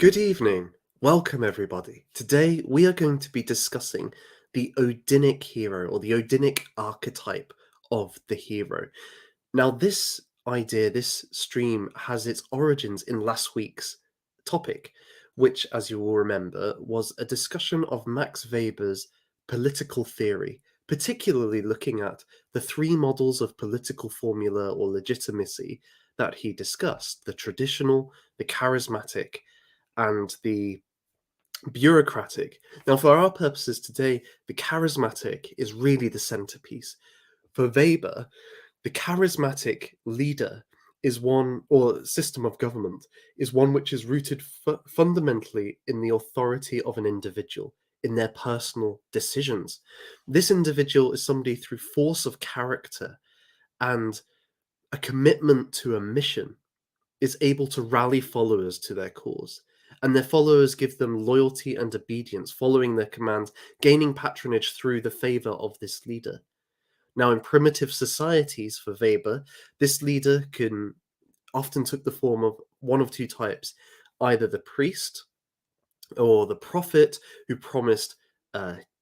Good evening. Welcome, everybody. Today we are going to be discussing the Odinic hero or the Odinic archetype of the hero. Now, this idea, this stream has its origins in last week's topic, which, as you will remember, was a discussion of Max Weber's political theory, particularly looking at the three models of political formula or legitimacy that he discussed: the traditional, the charismatic, and the bureaucratic. Now, for our purposes today, the charismatic is really the centerpiece. For Weber, the charismatic leader is one, or system of government, is one which is rooted fundamentally in the authority of an individual, in their personal decisions. This individual is somebody through force of character and a commitment to a mission is able to rally followers to their cause, and their followers give them loyalty and obedience, following their commands, gaining patronage through the favor of this leader. Now, in primitive societies, for Weber, this leader can often took the form of one of two types: either the priest or the prophet who promised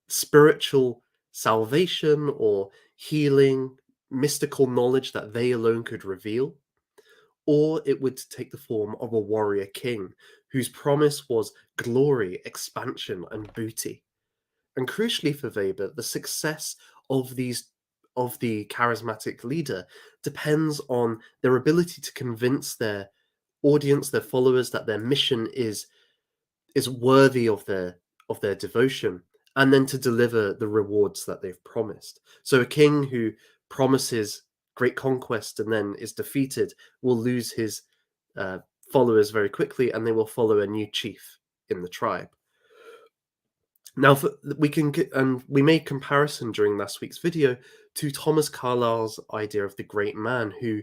spiritual salvation or healing, mystical knowledge that they alone could reveal, or it would take the form of a warrior king whose promise was glory, expansion, and booty. And crucially for Weber, the success of the charismatic leader depends on their ability to convince their audience, their followers, that their mission is worthy of their devotion, and then to deliver the rewards that they've promised. So a king who promises great conquest and then is defeated will lose his uh, followers very quickly, and they will follow a new chief in the tribe. Now, we made comparison during last week's video to Thomas Carlyle's idea of the great man, who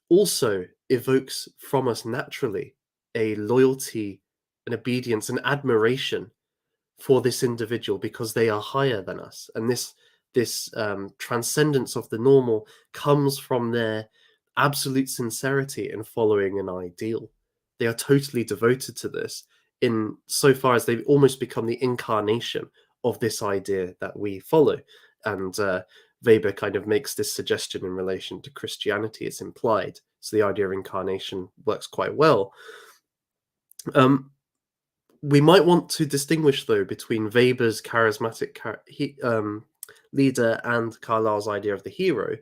also evokes from us naturally a loyalty, an obedience, an admiration for this individual because they are higher than us, and this transcendence of the normal comes from their absolute sincerity in following an ideal. They are totally devoted to this, in so far as they almost become the incarnation of this idea that we follow. And Weber kind of makes this suggestion in relation to Christianity. It's implied, so the idea of incarnation works quite well. We might want to distinguish, though, between Weber's charismatic leader and Carlyle's idea of the hero.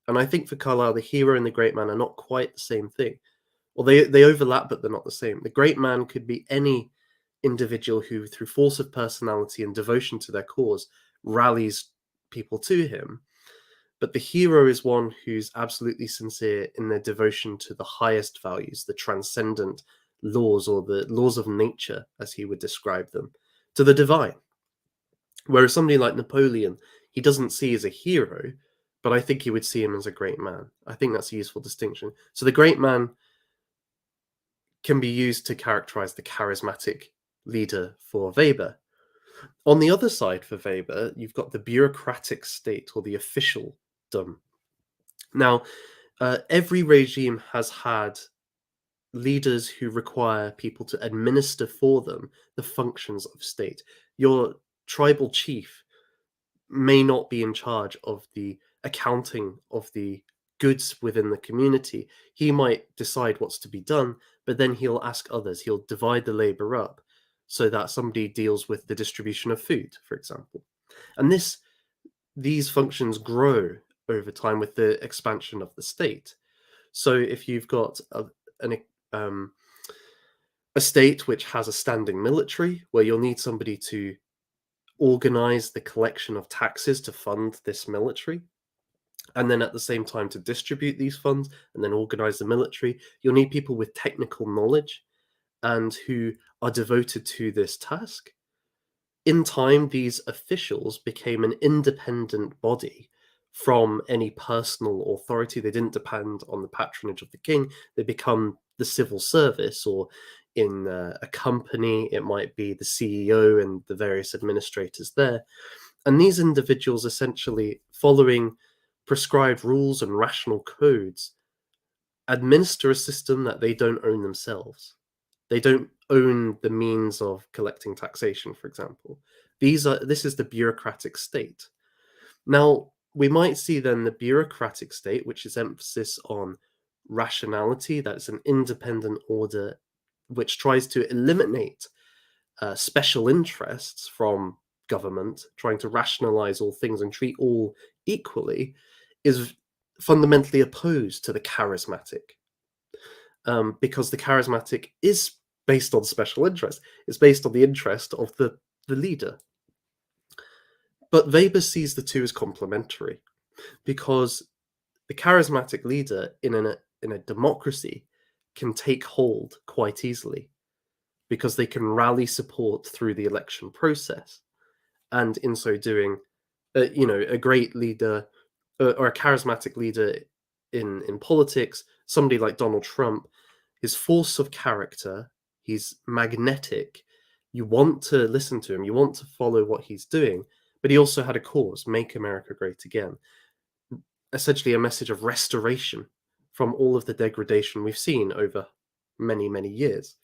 And I think for Carlyle, the hero and the great man are not quite the same thing. Well, they overlap, but they're not the same. The great man could be any individual who, through force of personality and devotion to their cause, rallies people to him. But the hero is one who's absolutely sincere in their devotion to the highest values, the transcendent laws, or the laws of nature, as he would describe them, to the divine. Whereas somebody like Napoleon, he doesn't see as a hero, but I think he would see him as a great man. I think that's a useful distinction. So the great man can be used to characterize the charismatic leader for Weber. On the other side, for Weber, you've got the bureaucratic state, or the officialdom. Now, every regime has had leaders who require people to administer for them the functions of state. Your tribal chief may not be in charge of the accounting of the goods within the community. He might decide what's to be done, but then he'll ask others. He'll divide the labor up so that somebody deals with the distribution of food, for example. And these functions grow over time with the expansion of the state. So if you've got a state which has a standing military, where you'll need somebody to organize the collection of taxes to fund this military, and then at the same time to distribute these funds and then organize the military, you'll need people with technical knowledge and who are devoted to this task. In time, these officials became an independent body from any personal authority. They didn't depend on the patronage of the king. They become the civil service, or in a company, it might be the CEO and the various administrators there. And these individuals, essentially following prescribed rules and rational codes, administer a system that they don't own themselves. They don't own the means of collecting taxation, for example. This is the bureaucratic state. Now, we might see then the bureaucratic state, which is emphasis on rationality, that's an independent order which tries to eliminate special interests from government, trying to rationalize all things and treat all equally, is fundamentally opposed to the charismatic, because the charismatic is based on special interest. It's based on the interest of the leader. But Weber sees the two as complementary because the charismatic leader in a democracy can take hold quite easily because they can rally support through the election process, and in so doing, a great leader, or a charismatic leader in politics, somebody like Donald Trump, his force of character, he's magnetic. You want to listen to him, you want to follow what he's doing, but he also had a cause: make America great again. Essentially, a message of restoration from all of the degradation we've seen over many, many years.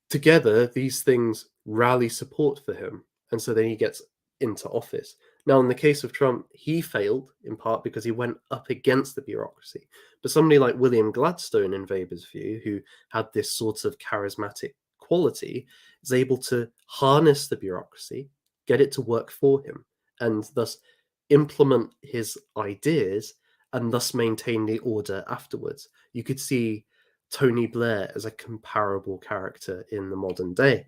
Together, these things rally support for him, and so then he gets into office. Now, in the case of Trump, he failed in part because he went up against the bureaucracy. But somebody like William Gladstone, in Weber's view, who had this sort of charismatic quality, is able to harness the bureaucracy, get it to work for him, and thus implement his ideas and thus maintain the order afterwards. You could see Tony Blair as a comparable character in the modern day.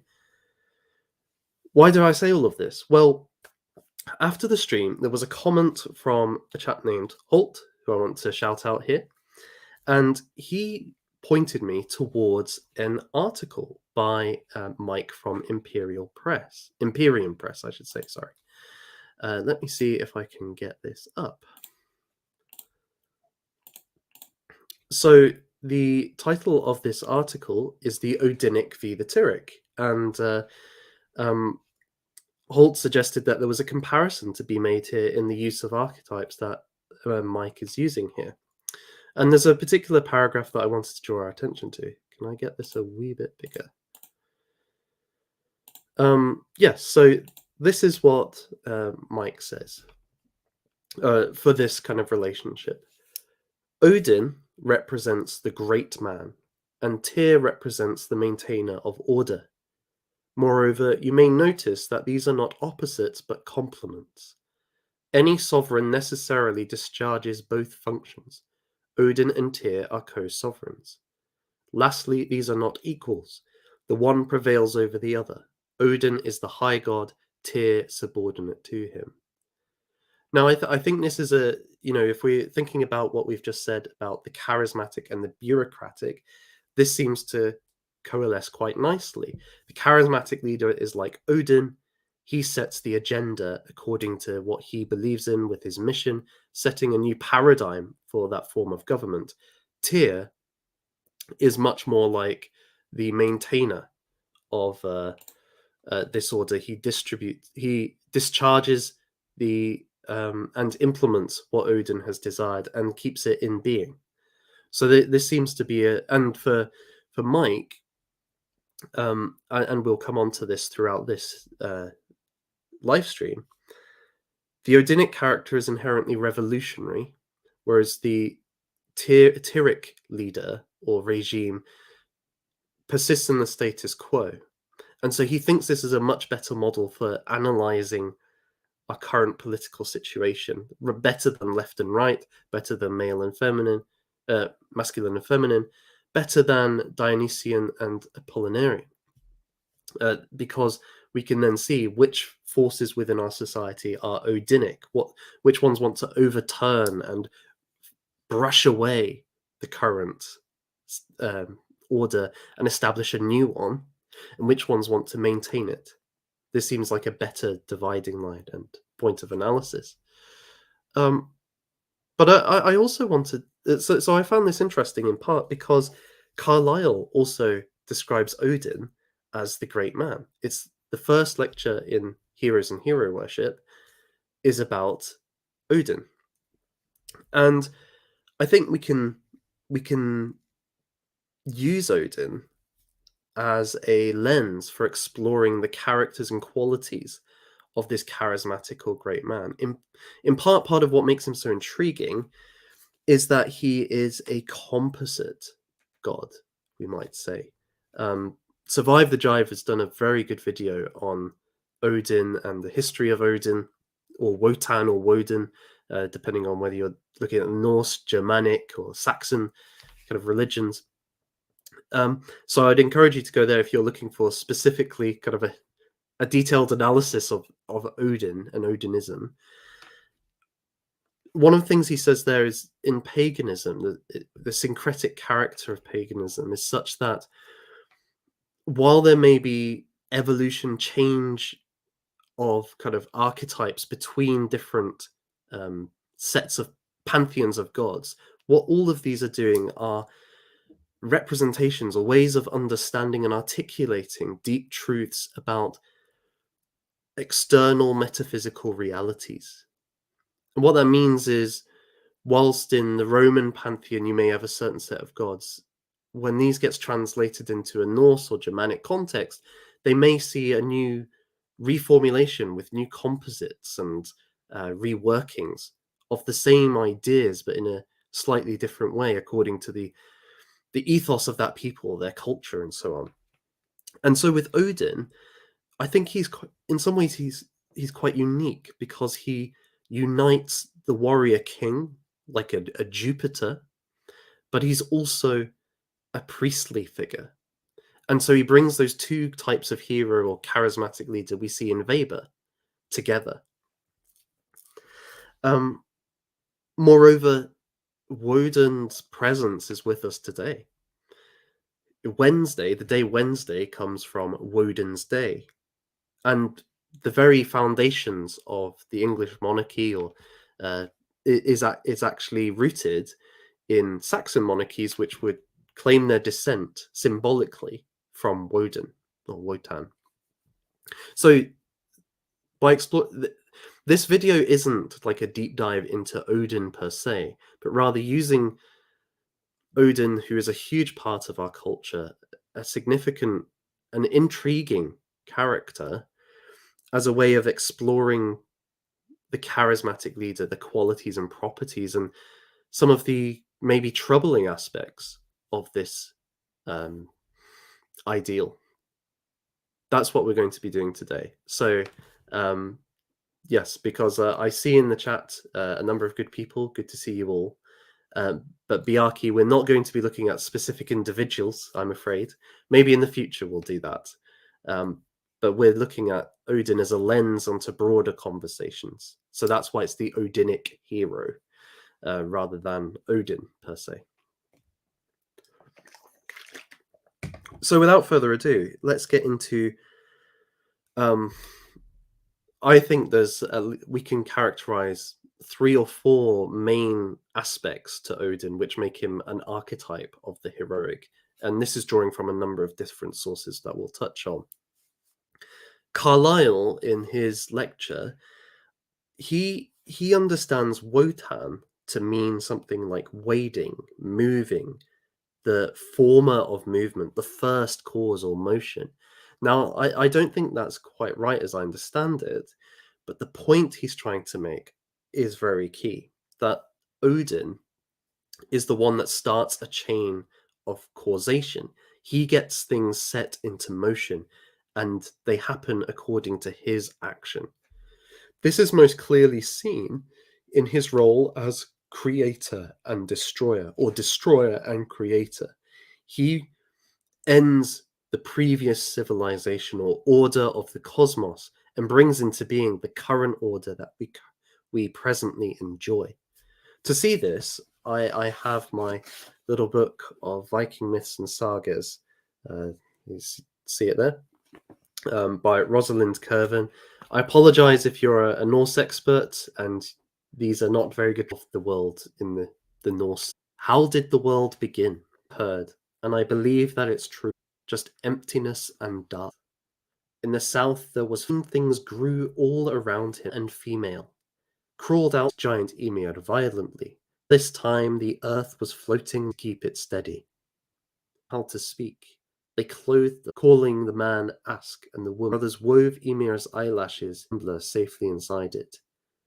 Why do I say all of this? Well, after the stream, there was a comment from a chap named Holt, who I want to shout out here, and he pointed me towards an article by Mike from Imperium Press, I should say. Sorry. Let me see if I can get this up. So the title of this article is "The Odinic v. the Tyrrhic," and Holt suggested that there was a comparison to be made here in the use of archetypes that Mike is using here. And there's a particular paragraph that I wanted to draw our attention to. Can I get this a wee bit bigger? Yes, so this is what Mike says for this kind of relationship. Odin represents the great man, and Tyr represents the maintainer of order. Moreover, you may notice that these are not opposites but complements. Any sovereign necessarily discharges both functions. Odin and Tyr are co-sovereigns. Lastly, these are not equals. The one prevails over the other. Odin is the high god, Tyr subordinate to him. Now, I think this is if we're thinking about what we've just said about the charismatic and the bureaucratic, this seems to coalesce quite nicely. The charismatic leader is like Odin. He sets the agenda according to what he believes in with his mission, setting a new paradigm for that form of government. Tyr is much more like the maintainer of this order. He discharges the and implements what Odin has desired and keeps it in being. So this seems to be and for Mike, and we'll come on to this throughout this live stream. The Odinic character is inherently revolutionary, whereas the Tyrrhic leader or regime persists in the status quo. And so he thinks this is a much better model for analyzing our current political situation, better than left and right, better than male and feminine, masculine and feminine, better than Dionysian and Apollinarian, because we can then see which forces within our society are Odinic, which ones want to overturn and brush away the current order and establish a new one, and which ones want to maintain it. This seems like a better dividing line and point of analysis. But I also wanted, so I found this interesting in part because Carlyle also describes Odin as the great man. It's the first lecture in Heroes and Hero Worship is about Odin, and I think we can use Odin as a lens for exploring the characters and qualities of this charismatic or great man. In part of what makes him so intriguing is that he is a composite god, we might say. Um, Survive the Jive has done a very good video on Odin and the history of Odin, or Wotan or Woden, depending on whether you're looking at Norse, Germanic, or Saxon kind of religions. So I'd encourage you to go there if you're looking for specifically kind of a detailed analysis of Odin and Odinism. One of the things he says there is in paganism, the syncretic character of paganism is such that while there may be evolution change of kind of archetypes between different sets of pantheons of gods, what all of these are doing are representations or ways of understanding and articulating deep truths about external metaphysical realities. And what that means is, whilst in the Roman pantheon you may have a certain set of gods, when these gets translated into a Norse or Germanic context, they may see a new reformulation with new composites and reworkings of the same ideas, but in a slightly different way according to the ethos of that people, their culture, and so on. And so with Odin, I think in some ways he's quite unique because he unites the warrior king like a Jupiter, but he's also a priestly figure. And so he brings those two types of hero or charismatic leader we see in Weber together. Moreover, Woden's presence is with us today. Wednesday, the day Wednesday, comes from Woden's Day. And the very foundations of the English monarchy or is actually rooted in Saxon monarchies, which would claim their descent symbolically from Woden or Wotan. So by this video isn't like a deep dive into Odin per se, but rather using Odin, who is a huge part of our culture, a significant and intriguing character, as a way of exploring the charismatic leader, the qualities and properties, and some of the maybe troubling aspects of this ideal. That's what we're going to be doing today. So, yes, because I see in the chat a number of good people. Good to see you all. But Biaki, we're not going to be looking at specific individuals, I'm afraid. Maybe in the future we'll do that. But we're looking at Odin as a lens onto broader conversations. So that's why it's the Odinic Hero rather than Odin per se. So without further ado, let's get into. I think we can characterize 3 or 4 main aspects to Odin which make him an archetype of the heroic. And this is drawing from a number of different sources that we'll touch on. Carlyle, in his lecture, he understands Wotan to mean something like wading, moving, the former of movement, the first cause or motion. Now, I don't think that's quite right as I understand it, but the point he's trying to make is very key, that Odin is the one that starts a chain of causation. He gets things set into motion and they happen according to his action. This is most clearly seen in his role as creator and destroyer, or destroyer and creator. He ends the previous civilization or order of the cosmos and brings into being the current order that we presently enjoy. To see this, I have my little book of Viking myths and sagas. You see it there? By Rosalind Curven. I apologize if you're a Norse expert and these are not very good of the world in the Norse. How did the world begin? Heard, and I believe that it's true. Just emptiness and dark. In the south there was things grew all around him, and female crawled out giant Ymir violently. This time the earth was floating to keep it steady. How to speak. They clothed them, calling the man Ask, and the woman. Brothers wove Ymir's eyelashes safely inside it.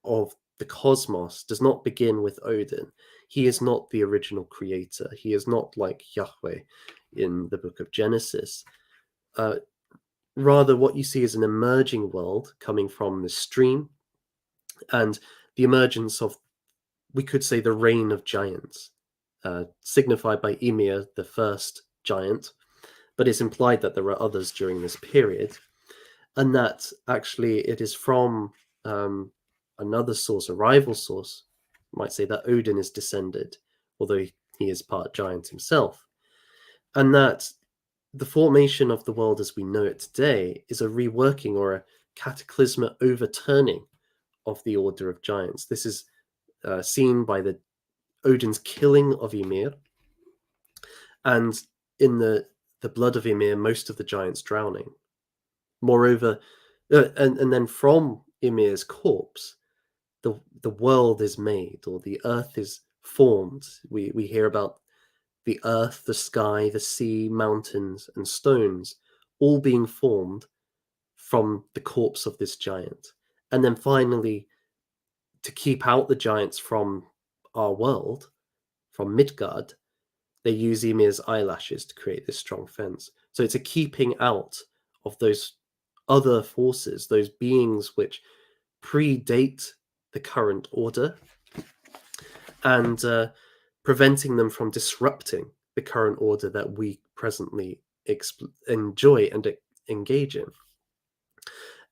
Of the cosmos does not begin with Odin. He is not the original creator. He is not like Yahweh in the book of Genesis. Uh, Rather, what you see is an emerging world coming from the stream and the emergence of, we could say, the reign of giants, signified by Ymir, the first giant, but it's implied that there are others during this period, and that actually it is from another source, a rival source, might say, that Odin is descended, although he is part giant himself, and that the formation of the world as we know it today is a reworking or a cataclysmic overturning of the order of giants. This is seen by the Odin's killing of Ymir, and in the blood of Ymir, most of the giants drowning. Moreover, and then from Ymir's corpse, the world is made, or the earth is formed. We hear about the earth, the sky, the sea, mountains, and stones all being formed from the corpse of this giant. And then finally, to keep out the giants from our world, from Midgard, they use Ymir's eyelashes to create this strong fence. So it's a keeping out of those other forces, those beings which predate the current order, and preventing them from disrupting the current order that we presently enjoy and engage in.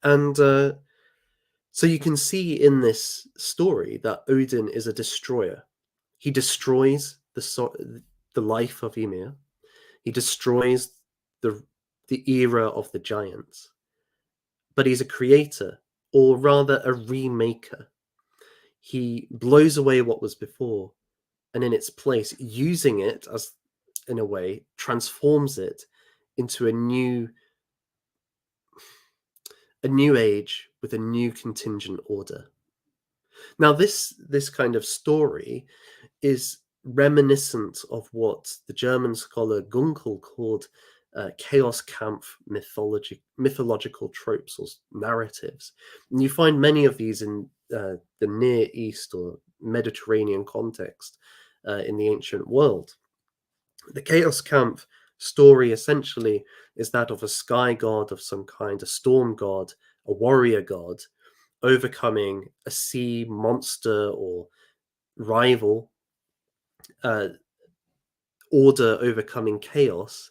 And so you can see in this story that Odin is a destroyer. He destroys the life of Ymir. He destroys the era of the giants. But he's a creator, or rather a remaker. He blows away what was before, and in its place, using it as, in a way, transforms it into a new age with a new contingent order. Now, this kind of story is reminiscent of what the German scholar Gunkel called chaos camp mythological tropes or narratives. And you find many of these in the Near East or Mediterranean context in the ancient world. The chaos camp story essentially is that of a sky god of some kind, a storm god, a warrior god, overcoming a sea monster or rival, order overcoming chaos,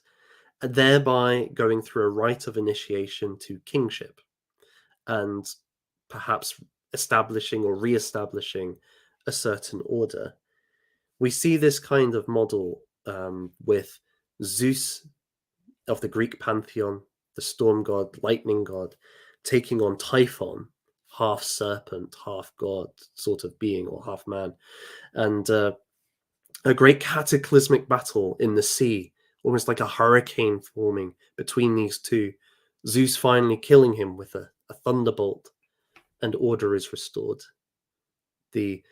and thereby going through a rite of initiation to kingship and perhaps establishing or re-establishing a certain order. We see this kind of model with Zeus of the Greek pantheon, the storm god, lightning god, taking on Typhon, half serpent, half god sort of being, or half man, and a great cataclysmic battle in the sea, almost like a hurricane forming between these two. Zeus finally killing him with a thunderbolt, and order is restored. The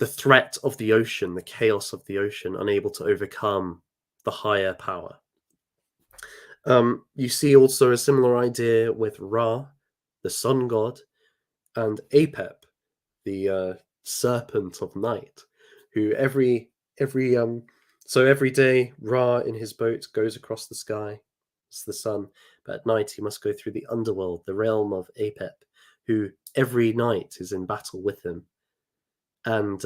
threat of the ocean, the chaos of the ocean, unable to overcome the higher power. You see also a similar idea with Ra, the sun god, and Apep, the serpent of night, who every day Ra in his boat goes across the sky, it's the sun, but at night he must go through the underworld, the realm of Apep, who every night is in battle with him, and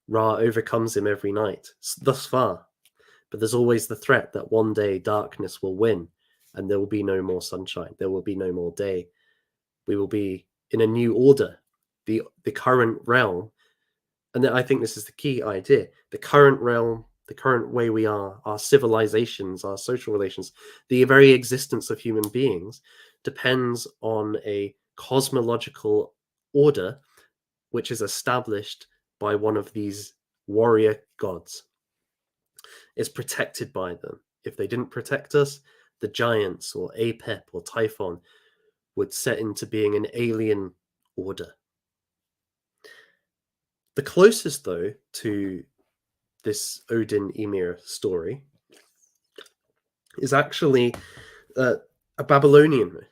Ra overcomes him every night thus far. But there's always the threat that one day darkness will win, and there will be no more sunshine. There will be no more day. We will be in a new order, the current realm. And I think this is the key idea. The current realm, the current way we are, our civilizations, our social relations, the very existence of human beings depends on a cosmological order which is established by one of these warrior gods. Is protected by them. If they didn't protect us, the giants or Apep or Typhon would set into being an alien order. The closest, though, to this Odin Ymir story is actually a Babylonian myth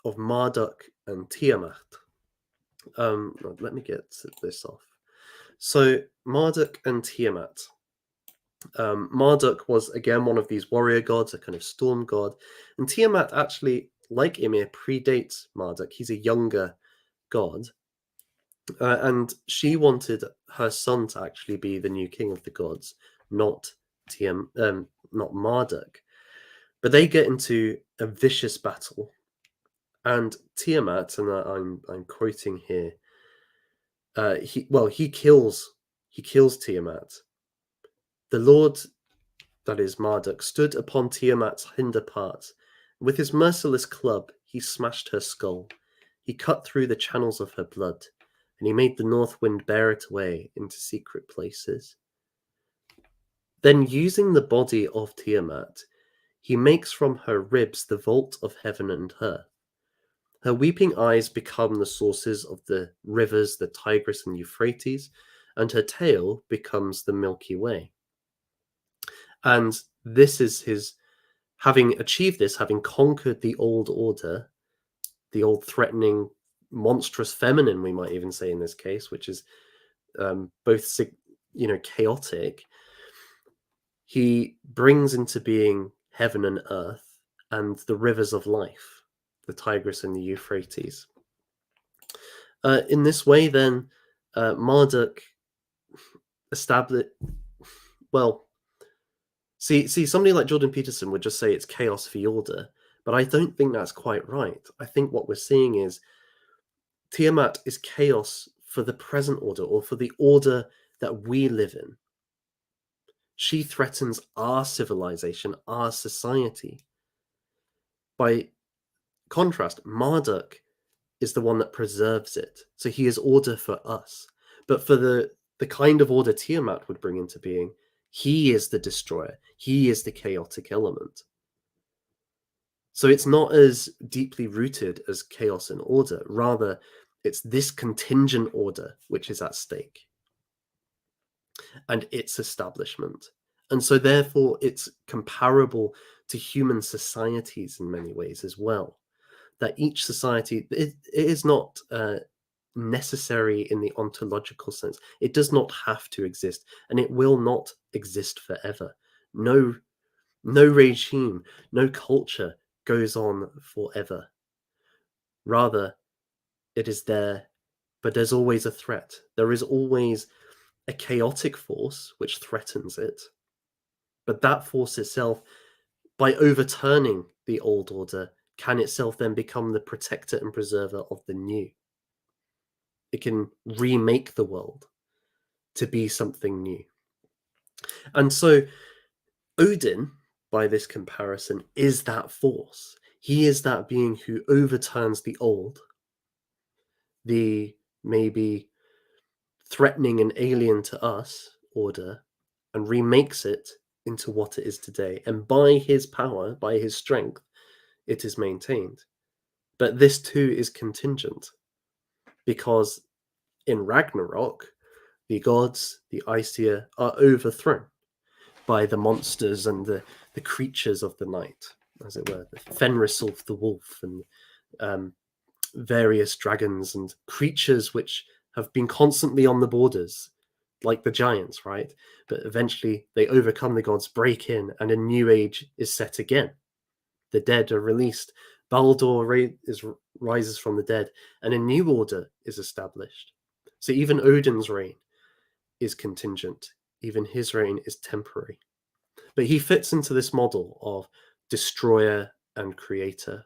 of Marduk and Tiamat. Let me get this off. So Marduk and Tiamat. Marduk was again one of these warrior gods, a kind of storm god, and Tiamat actually, like Ymir, predates Marduk. He's a younger god, and she wanted her son to actually be the new king of the gods, not not Marduk. But they get into a vicious battle, and Tiamat, and I'm quoting here, he kills Tiamat. The Lord, that is Marduk, stood upon Tiamat's hinder part. With his merciless club, he smashed her skull. He cut through the channels of her blood, and he made the north wind bear it away into secret places. Then, using the body of Tiamat, he makes from her ribs the vault of heaven and earth. Her weeping eyes become the sources of the rivers, the Tigris and Euphrates, and her tail becomes the Milky Way. And this is his, having achieved this, having conquered the old order, the old threatening, monstrous feminine, we might even say in this case, which is both, chaotic. He brings into being heaven and earth and the rivers of life, the Tigris and the Euphrates. In this way, then, Marduk established. Well, see, somebody like Jordan Peterson would just say it's chaos for order, but I don't think that's quite right. I think what we're seeing is Tiamat is chaos for the present order, or for the order that we live in. She threatens our civilization, our society. By contrast, Marduk is the one that preserves it. So he is order for us. But for the kind of order Tiamat would bring into being, he is the destroyer. He is the chaotic element. So it's not as deeply rooted as chaos and order. Rather, it's this contingent order which is at stake and its establishment. And so therefore it's comparable to human societies in many ways as well. That each society, it is not necessary in the ontological sense. It does not have to exist, and it will not exist forever. No regime, no culture goes on forever. Rather, it is there, but there's always a threat. There is always a chaotic force which threatens it. But that force itself, by overturning the old order, can itself then become the protector and preserver of the new. It can remake the world to be something new. And so Odin, by this comparison, is that force. He is that being who overturns the old, the maybe threatening and alien to us order, and remakes it into what it is today. And by his power, by his strength, it is maintained. But this too is contingent, because in Ragnarok, the gods, the Aesir, are overthrown by the monsters and the creatures of the night, as it were, the Fenrisulf the wolf, and various dragons and creatures which have been constantly on the borders, like the giants, right? But eventually they overcome the gods, break in, and a new age is set again. The dead are released. Baldur rises from the dead, and a new order is established. So even Odin's reign is contingent. Even his reign is temporary. But he fits into this model of destroyer and creator.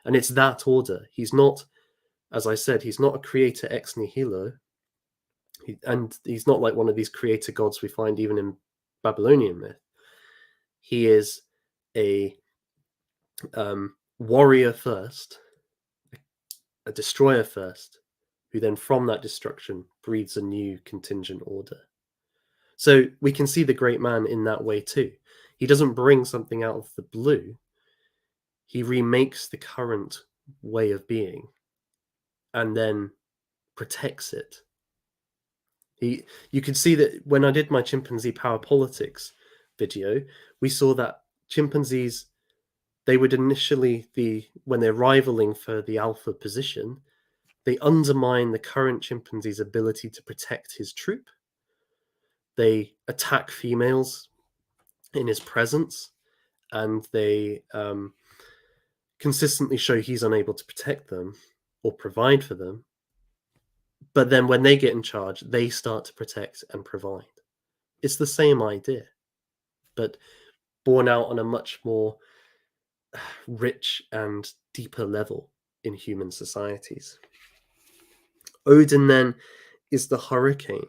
And it's that order. He's not, as I said, he's not a creator ex nihilo. And he's not like one of these creator gods we find even in Babylonian myth. He is a warrior first, a destroyer first, who then from that destruction breeds a new contingent order. So we can see the great man in that way too. He doesn't bring something out of the blue. He remakes the current way of being and then protects it. You could see that when I did my chimpanzee power politics video, we saw that chimpanzees, they would initially, when they're rivaling for the alpha position, they undermine the current chimpanzee's ability to protect his troop. They attack females in his presence, and they consistently show he's unable to protect them or provide for them. But then when they get in charge, they start to protect and provide. It's the same idea, but borne out on a much more rich and deeper level in human societies. Odin then is the hurricane.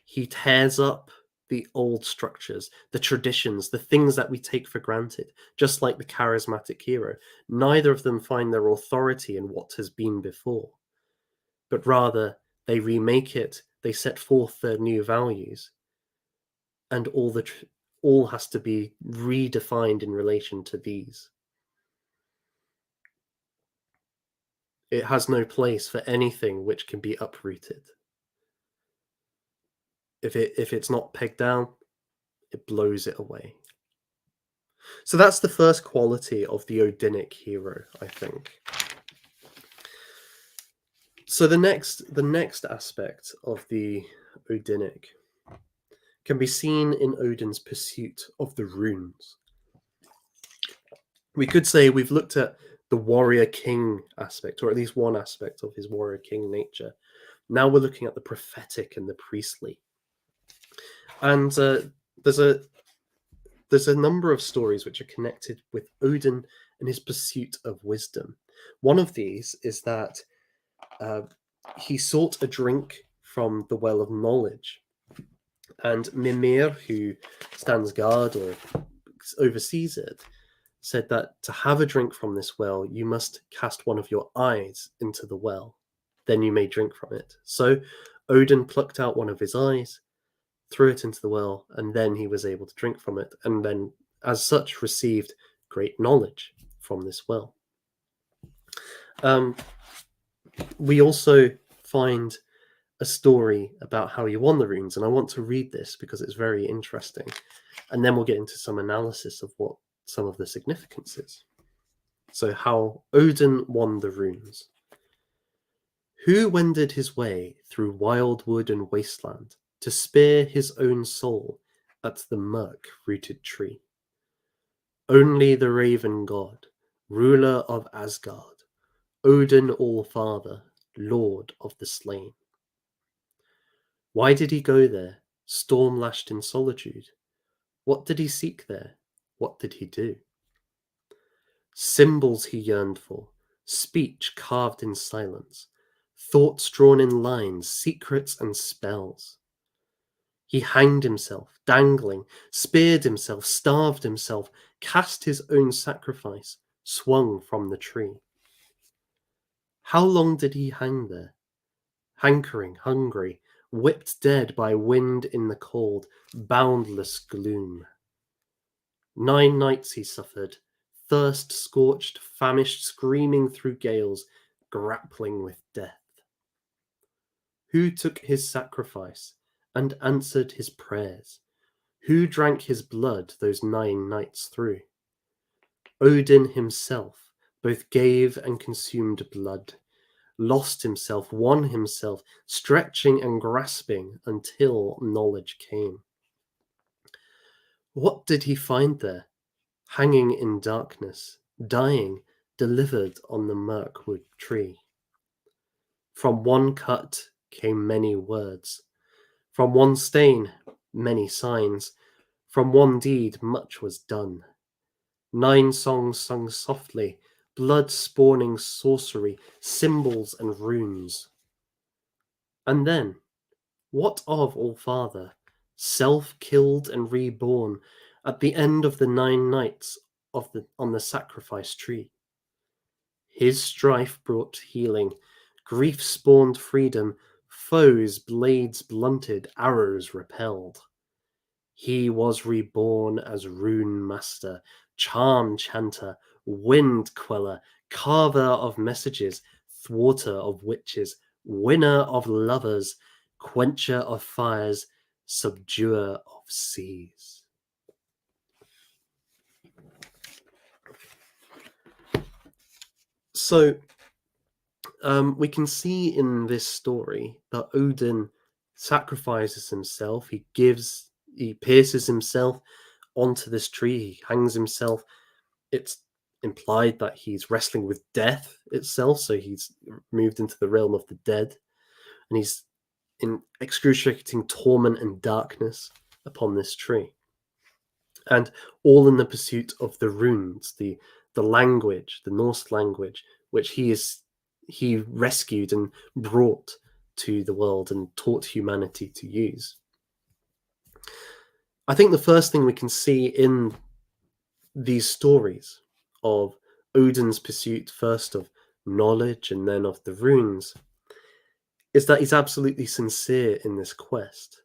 He tears up the old structures, the traditions, the things that we take for granted, just like the charismatic hero. Neither of them find their authority in what has been before, but rather they remake it, they set forth their new values, and all has to be redefined in relation to these. It has no place for anything which can be uprooted. If it's not pegged down, it blows it away. So that's the first quality of the Odinic hero, I think. So the next aspect of the Odinic can be seen in Odin's pursuit of the runes. We could say we've looked at the warrior king aspect, or at least one aspect of his warrior king nature. Now we're looking at the prophetic and the priestly. And there's a number of stories which are connected with Odin and his pursuit of wisdom. One of these is that he sought a drink from the well of knowledge, and Mimir, who stands guard or oversees it, said that to have a drink from this well, you must cast one of your eyes into the well. Then you may drink from it. So Odin plucked out one of his eyes, threw it into the well, and then he was able to drink from it, and then as such received great knowledge from this well. We also find a story about how he won the runes, and I want to read this because it's very interesting, and then we'll get into some analysis of what some of the significance is. So how Odin won the runes. Who wended his way through wild wood and wasteland to spare his own soul at the murk-rooted tree? Only the raven god, ruler of Asgard, Odin All-Father, lord of the slain. Why did he go there, storm-lashed in solitude? What did he seek there? What did he do? Symbols he yearned for, speech carved in silence, thoughts drawn in lines, secrets and spells. He hanged himself, dangling, speared himself, starved himself, cast his own sacrifice, swung from the tree. How long did he hang there? Hankering, hungry, whipped dead by wind in the cold, boundless gloom. 9 nights he suffered, thirst-scorched, famished, screaming through gales, grappling with death. Who took his sacrifice and answered his prayers? Who drank his blood those 9 nights through? Odin himself both gave and consumed blood, lost himself, won himself, stretching and grasping until knowledge came. What did he find there? Hanging in darkness, dying, delivered on the murkwood tree. From one cut came many words. From one stain, many signs. From one deed, much was done. 9 songs sung softly, blood-spawning sorcery, symbols and runes. And then, what of All-Father, self-killed and reborn at the end of the 9 nights on the sacrifice tree? His strife brought healing, grief spawned freedom, foes' blades blunted, arrows repelled. He was reborn as rune master, charm chanter, wind queller, carver of messages, thwarter of witches, winner of lovers, quencher of fires, subduer of seas. So we can see in this story that Odin sacrifices himself. He pierces himself onto this tree. He hangs himself. It's implied that he's wrestling with death itself, so he's moved into the realm of the dead, and he's in excruciating torment and darkness upon this tree. And all in the pursuit of the runes, the language, the Norse language, which he rescued and brought to the world and taught humanity to use. I think the first thing we can see in these stories of Odin's pursuit, first of knowledge and then of the runes, is that he's absolutely sincere in this quest.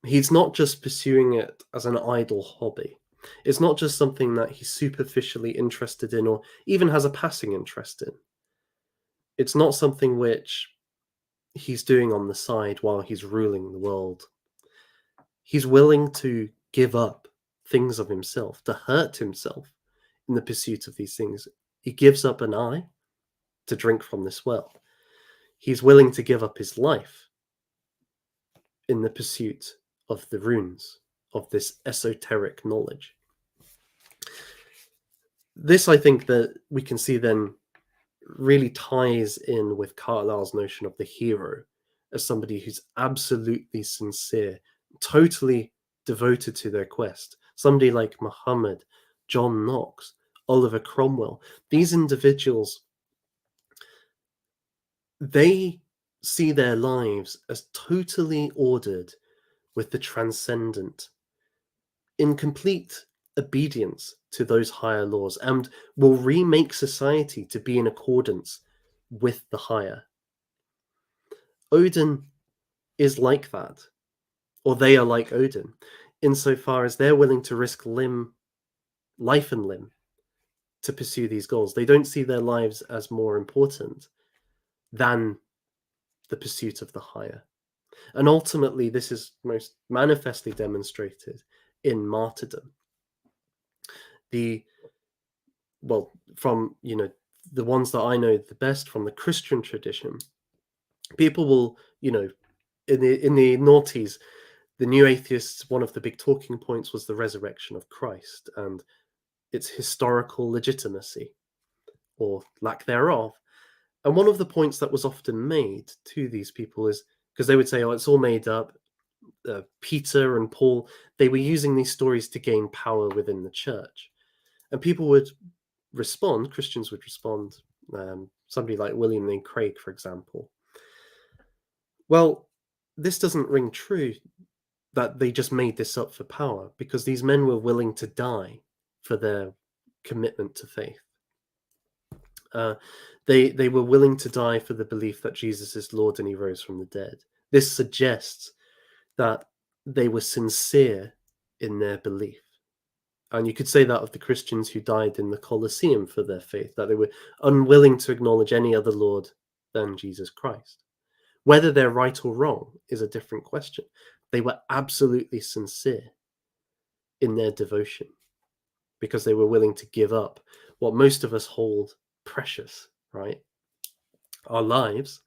He's not just pursuing it as an idle hobby. It's not just something that he's superficially interested in or even has a passing interest in. It's not something which he's doing on the side while he's ruling the world. He's willing to give up things of himself, to hurt himself in the pursuit of these things. He gives up an eye to drink from this well. He's willing to give up his life in the pursuit of the runes, of this esoteric knowledge. This, I think, that we can see then really ties in with Carlyle's notion of the hero as somebody who's absolutely sincere, totally devoted to their quest. Somebody like Muhammad, John Knox, Oliver Cromwell. These individuals, they see their lives as totally ordered with the transcendent, in complete obedience to those higher laws, and will remake society to be in accordance with the higher. Odin is like that, or they are like Odin, insofar as they're willing to risk life and limb to pursue these goals. They don't see their lives as more important than the pursuit of the higher. And ultimately, this is most manifestly demonstrated in martyrdom. From the ones that I know the best from the Christian tradition, people will, in the noughties, the new atheists, one of the big talking points was the resurrection of Christ and its historical legitimacy or lack thereof. And one of the points that was often made to these people is because they would say, oh, it's all made up. Peter and Paul, they were using these stories to gain power within the church. And people would respond, Christians would respond, somebody like William Lane Craig, for example. Well, this doesn't ring true that they just made this up for power, because these men were willing to die for their commitment to faith. They were willing to die for the belief that Jesus is Lord and he rose from the dead. This suggests that they were sincere in their belief. And you could say that of the Christians who died in the Colosseum for their faith, that they were unwilling to acknowledge any other Lord than Jesus Christ. Whether they're right or wrong is a different question. They were absolutely sincere in their devotion because they were willing to give up what most of us hold precious, right? Our lives,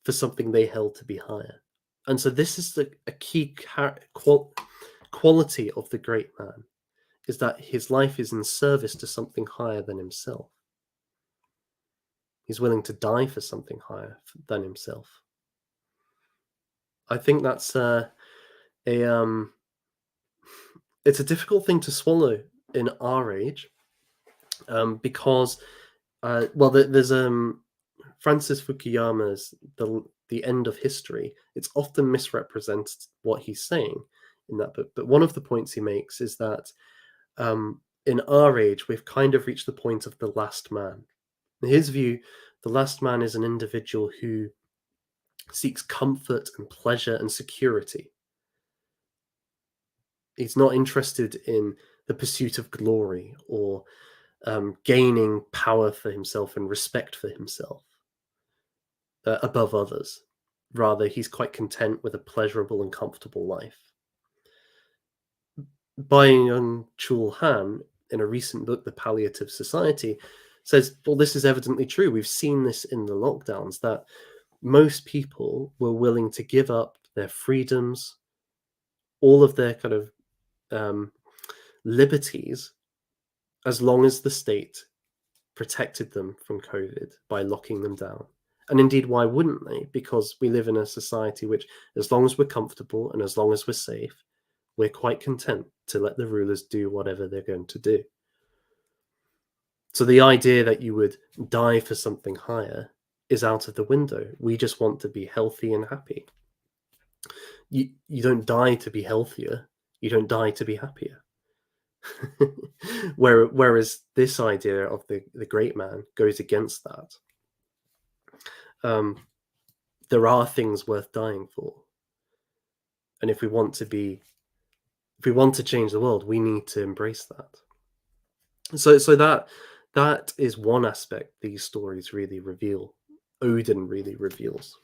for something they held to be higher. And so this is a key quality of the great man, is that his life is in service to something higher than himself. He's willing to die for something higher than himself. I think that's it's a difficult thing to swallow in our age, because there's Francis Fukuyama's the End of History. It's often misrepresented what he's saying in that book, but one of the points he makes is that in our age we've kind of reached the point of the last man. In his view, the last man is an individual who seeks comfort and pleasure and security. He's not interested in the pursuit of glory or gaining power for himself and respect for himself above others. Rather, he's quite content with a pleasurable and comfortable life. Bai Young Chul Han in a recent book, The Palliative Society, says, well, this is evidently true. We've seen this in the lockdowns, that most people were willing to give up their freedoms, all of their kind of liberties, as long as the state protected them from COVID by locking them down. And indeed, why wouldn't they? Because we live in a society which, as long as we're comfortable and as long as we're safe, we're quite content to let the rulers do whatever they're going to do. So the idea that you would die for something higher is out of the window. We just want to be healthy and happy. You don't die to be healthier. You don't die to be happier. Whereas this idea of the great man goes against that. There are things worth dying for, and if we want to change the world, we need to embrace that. So that is one aspect these stories really reveal. Odin really reveals.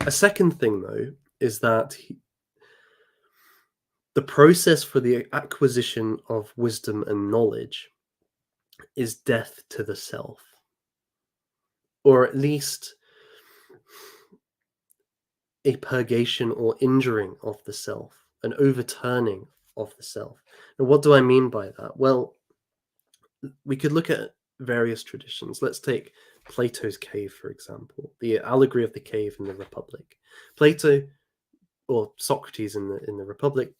A second thing, though, is that the process for the acquisition of wisdom and knowledge is death to the self, or at least a purgation or injuring of the self, an overturning of the self. And what do I mean by that? Well, we could look at various traditions. Let's take Plato's cave, for example, the allegory of the cave in the Republic. Plato, or Socrates in the Republic,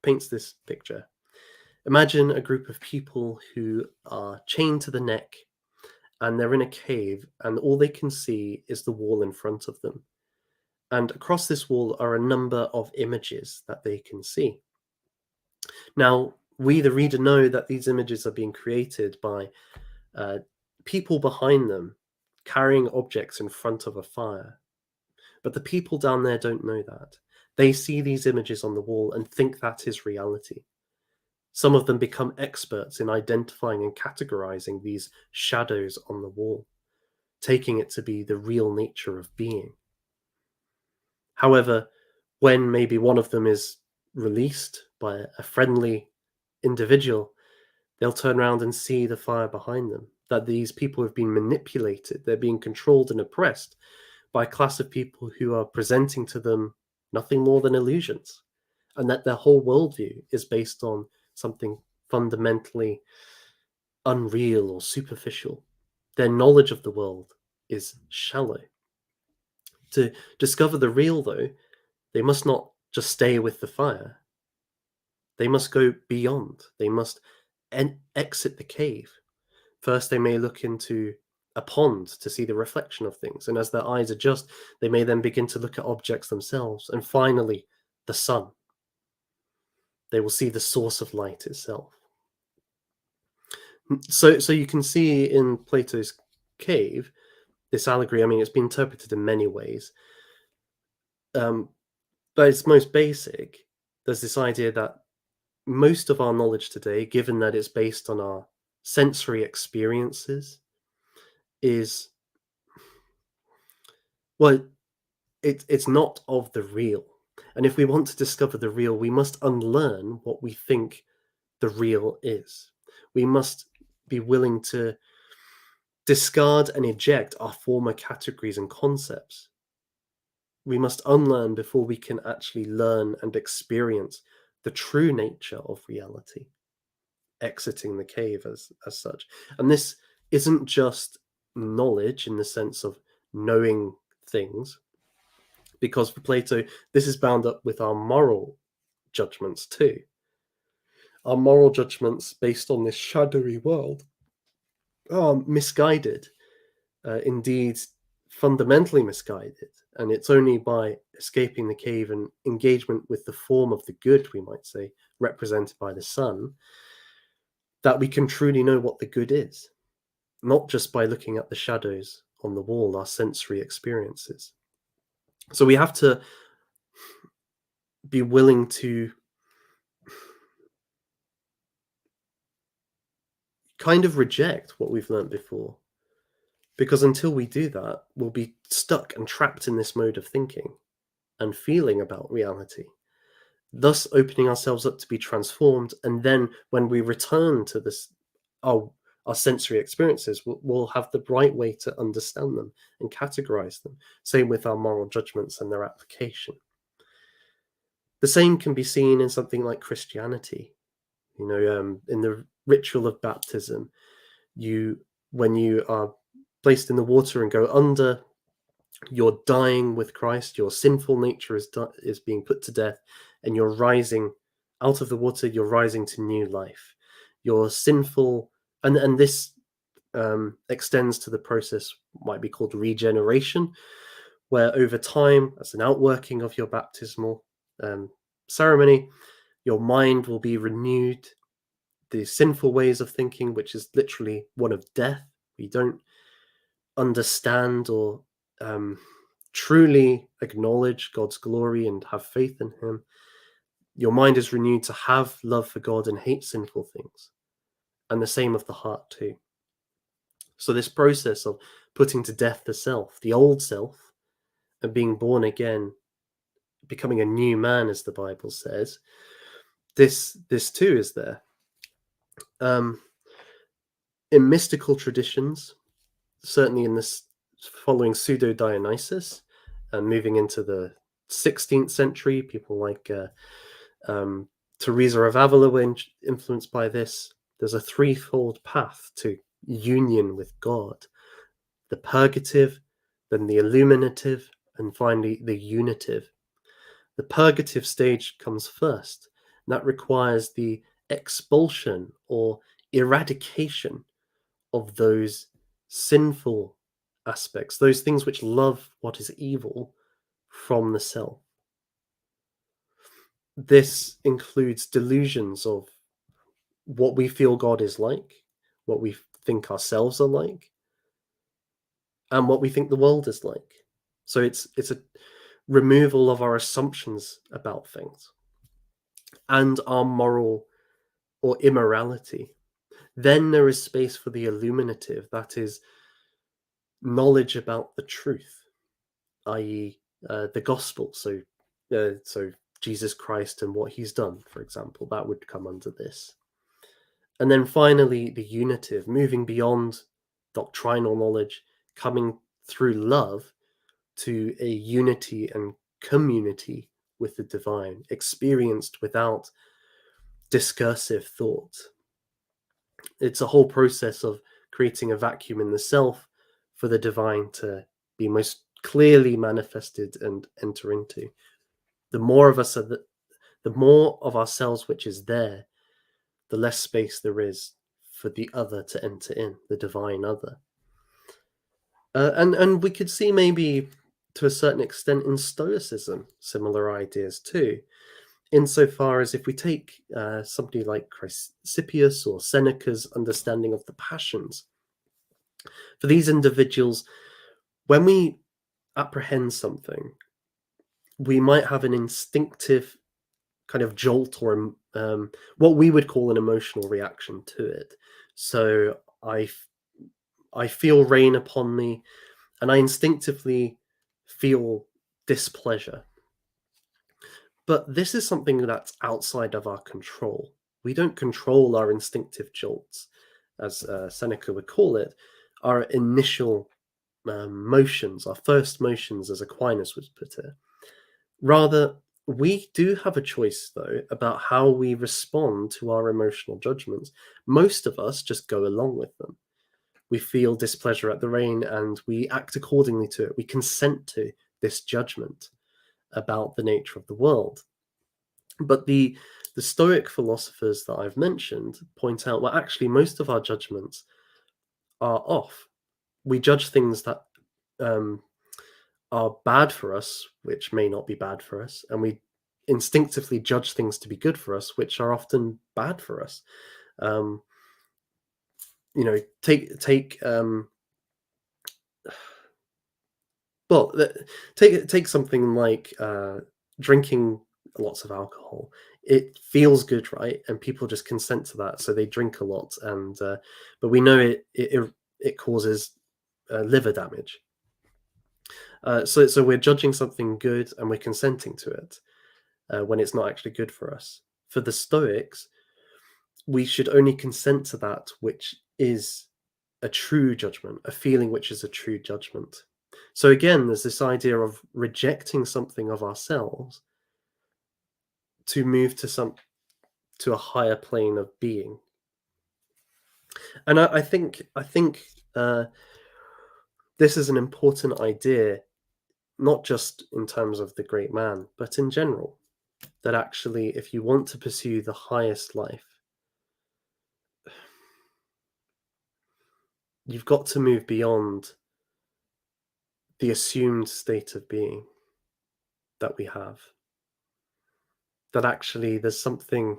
paints this picture. Imagine a group of people who are chained to the neck, and they're in a cave, and all they can see is the wall in front of them. And across this wall are a number of images that they can see. Now, we, the reader, know that these images are being created by people behind them carrying objects in front of a fire. But the people down there don't know that. They see these images on the wall and think that is reality. Some of them become experts in identifying and categorizing these shadows on the wall, taking it to be the real nature of being. However, when maybe one of them is released by a friendly individual, they'll turn around and see the fire behind them, that these people have been manipulated, they're being controlled and oppressed by a class of people who are presenting to them nothing more than illusions, and that their whole worldview is based on something fundamentally unreal or superficial. Their knowledge of the world is shallow. To discover the real, though, they must not just stay with the fire. They must go beyond. They must exit the cave. First, they may look into a pond to see the reflection of things, and as their eyes adjust, they may then begin to look at objects themselves, and finally, the sun. They will see the source of light itself. So you can see in Plato's cave, this allegory, I mean, it's been interpreted in many ways. But its most basic, there's this idea that most of our knowledge today, given that it's based on our sensory experiences, is, well, it's not of the real. And if we want to discover the real, we must unlearn what we think the real is. We must be willing to discard and eject our former categories and concepts. We must unlearn before we can actually learn and experience the true nature of reality, exiting the cave as such. And this isn't just knowledge in the sense of knowing things, because for Plato, this is bound up with our moral judgments too. Our moral judgments based on this shadowy world are misguided, indeed fundamentally misguided. And it's only by escaping the cave and engagement with the form of the good, we might say, represented by the sun, that we can truly know what the good is, not just by looking at the shadows on the wall, our sensory experiences. So we have to be willing to kind of reject what we've learned before, because until we do that, we'll be stuck and trapped in this mode of thinking and feeling about reality. thus opening ourselves up to be transformed. And then when we return to this, our, our sensory experiences, we'll have the right way to understand them and categorize them. Same with our moral judgments and their application. The same can be seen in something like Christianity. In the ritual of baptism, you when you are placed in the water and go under, you're dying with Christ. Your sinful nature is being put to death, and you're rising out of the water. You're rising to new life. Your sinful, and this extends to the process might be called regeneration, where over time, as an outworking of your baptismal ceremony, your mind will be renewed. The sinful ways of thinking, which is literally one of death, we don't understand or truly acknowledge God's glory and have faith in Him. Your mind is renewed to have love for God and hate sinful things, and the same of the heart too. So this process of putting to death the self, the old self, and being born again, becoming a new man, as the Bible says, this too is there. In mystical traditions, certainly in this following Pseudo-Dionysus, and moving into the 16th century, people like Teresa of Avila were influenced by this. There's a threefold path to union with God: the purgative, then the illuminative, and finally the unitive. The purgative stage comes first, and that requires the expulsion or eradication of those sinful aspects, those things which love what is evil, from the self. This includes delusions of what we feel God is like, what we think ourselves are like, and what we think the world is like. So it's a removal of our assumptions about things and our moral or immorality. Then there is space for the illuminative, that is knowledge about the truth, i.e., the gospel. So Jesus Christ and what He's done, for example, that would come under this. And then finally, the unitive, moving beyond doctrinal knowledge, coming through love to a unity and community with the divine, experienced without discursive thought. It's a whole process of creating a vacuum in the self for the divine to be most clearly manifested and enter into. The more of us the more of ourselves which is there, the less space there is for the other to enter in, the divine other. And we could see maybe to a certain extent in Stoicism similar ideas too, insofar as if we take somebody like Chrysippus or Seneca's understanding of the passions, for these individuals, when we apprehend something, we might have an instinctive kind of jolt or what we would call an emotional reaction to it. So I feel rain upon me, and I instinctively feel displeasure. But this is something that's outside of our control. We don't control our instinctive jolts, as Seneca would call it, our initial motions, our first motions, as Aquinas would put it. Rather, we do have a choice, though, about how we respond to our emotional judgments. Most of us just go along with them. We feel displeasure at the rain and we act accordingly to it. We consent to this judgment about the nature of the world. But the Stoic philosophers that I've mentioned point out, well, actually, most of our judgments are off. We judge things that are bad for us, which may not be bad for us, and we instinctively judge things to be good for us, which are often bad for us. Take well, take something like drinking lots of alcohol. It feels good, right? And people just consent to that, so they drink a lot. And but we know it causes liver damage. So we're judging something good and we're consenting to it. when it's not actually good for us. For the Stoics, we should only consent to that which is a true judgment, a feeling which is a true judgment. So again, there's this idea of rejecting something of ourselves to move to a higher plane of being. And I think this is an important idea, not just in terms of the great man, but in general. That actually, if you want to pursue the highest life, you've got to move beyond the assumed state of being that we have. That actually there's something,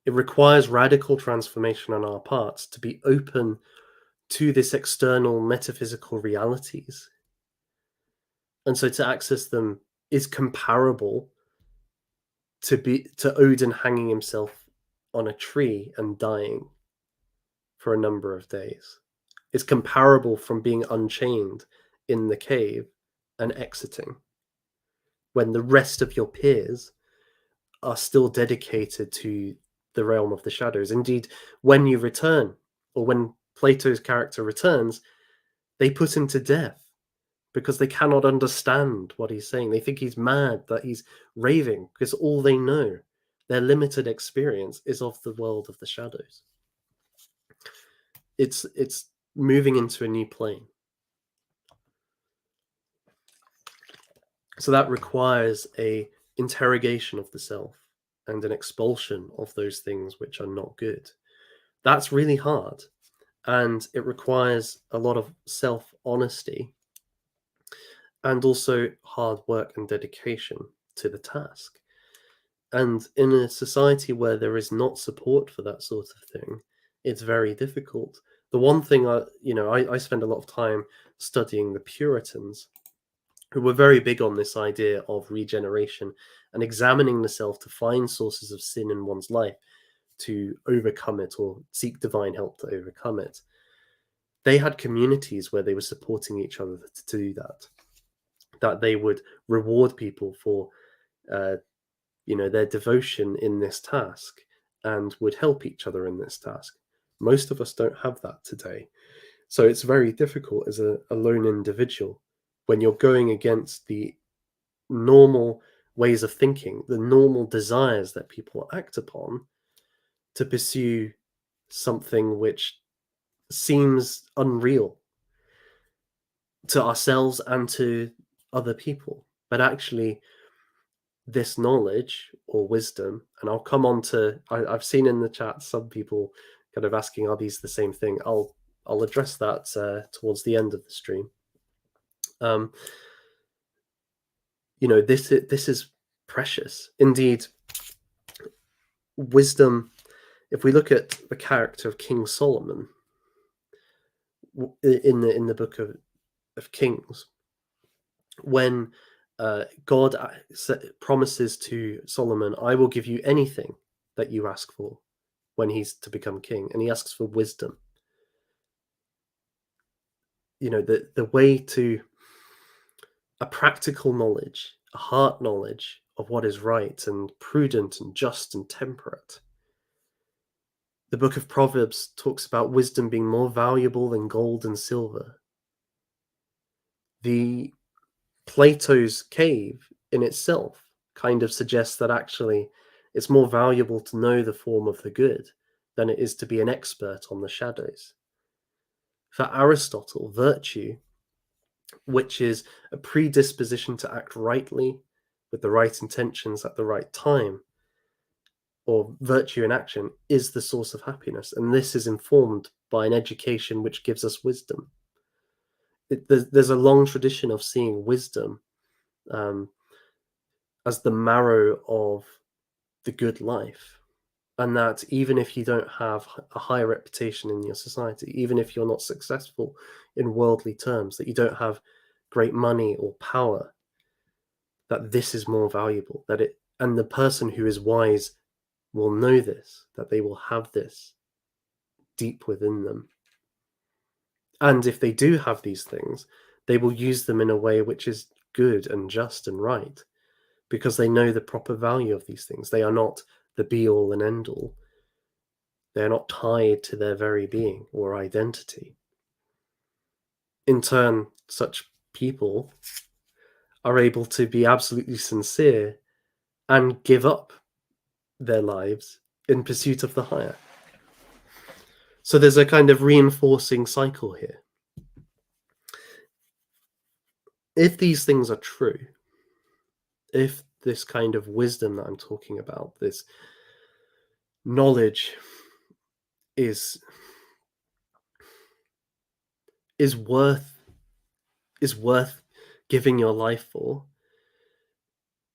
it requires radical transformation on our parts to be open to this external metaphysical realities. And so to access them is comparable to Odin hanging himself on a tree and dying for a number of days. It's comparable from being unchained in the cave and exiting when the rest of your peers are still dedicated to the realm of the shadows. Indeed, when you return, or when Plato's character returns, they put him to death because they cannot understand what he's saying. They think he's mad, that he's raving, because all they know, their limited experience, is of the world of the shadows. It's moving into a new plane. So that requires a interrogation of the self and an expulsion of those things which are not good. That's really hard, and it requires a lot of self-honesty and also hard work and dedication to the task. And in a society where there is not support for that sort of thing, it's very difficult. The one thing I spend a lot of time studying the Puritans, who were very big on this idea of regeneration and examining the self to find sources of sin in one's life to overcome it or seek divine help to overcome it. They had communities where they were supporting each other to do that they would reward people for their devotion in this task and would help each other in this task. Most of us don't have that today. So it's very difficult as a lone individual when you're going against the normal ways of thinking, the normal desires that people act upon, to pursue something which seems unreal to ourselves and to other people. But actually, this knowledge or wisdom, and I'll come on to, I've seen in the chat some people kind of asking, are these the same thing? I'll address that towards the end of the stream. This is precious. Indeed, wisdom, if we look at the character of King Solomon in the book of Kings, when God promises to Solomon, I will give you anything that you ask for when he's to become king, and he asks for wisdom. The way to a practical knowledge, a heart knowledge of what is right and prudent and just and temperate. The book of Proverbs talks about wisdom being more valuable than gold and silver. The Plato's cave in itself kind of suggests that actually it's more valuable to know the form of the good than it is to be an expert on the shadows. For Aristotle, virtue, which is a predisposition to act rightly with the right intentions at the right time, or virtue in action, is the source of happiness. And this is informed by an education which gives us wisdom. There's a long tradition of seeing wisdom as the marrow of the good life. And that even if you don't have a high reputation in your society, even if you're not successful in worldly terms, that you don't have great money or power, that this is more valuable, and the person who is wise will know this, that they will have this deep within them. And if they do have these things, they will use them in a way which is good and just and right. because they know the proper value of these things. They are not the be-all and end-all. They are not tied to their very being or identity. In turn, such people are able to be absolutely sincere and give up their lives in pursuit of the higher. So there's a kind of reinforcing cycle here. If these things are true, if this kind of wisdom that I'm talking about, this knowledge is worth giving your life for,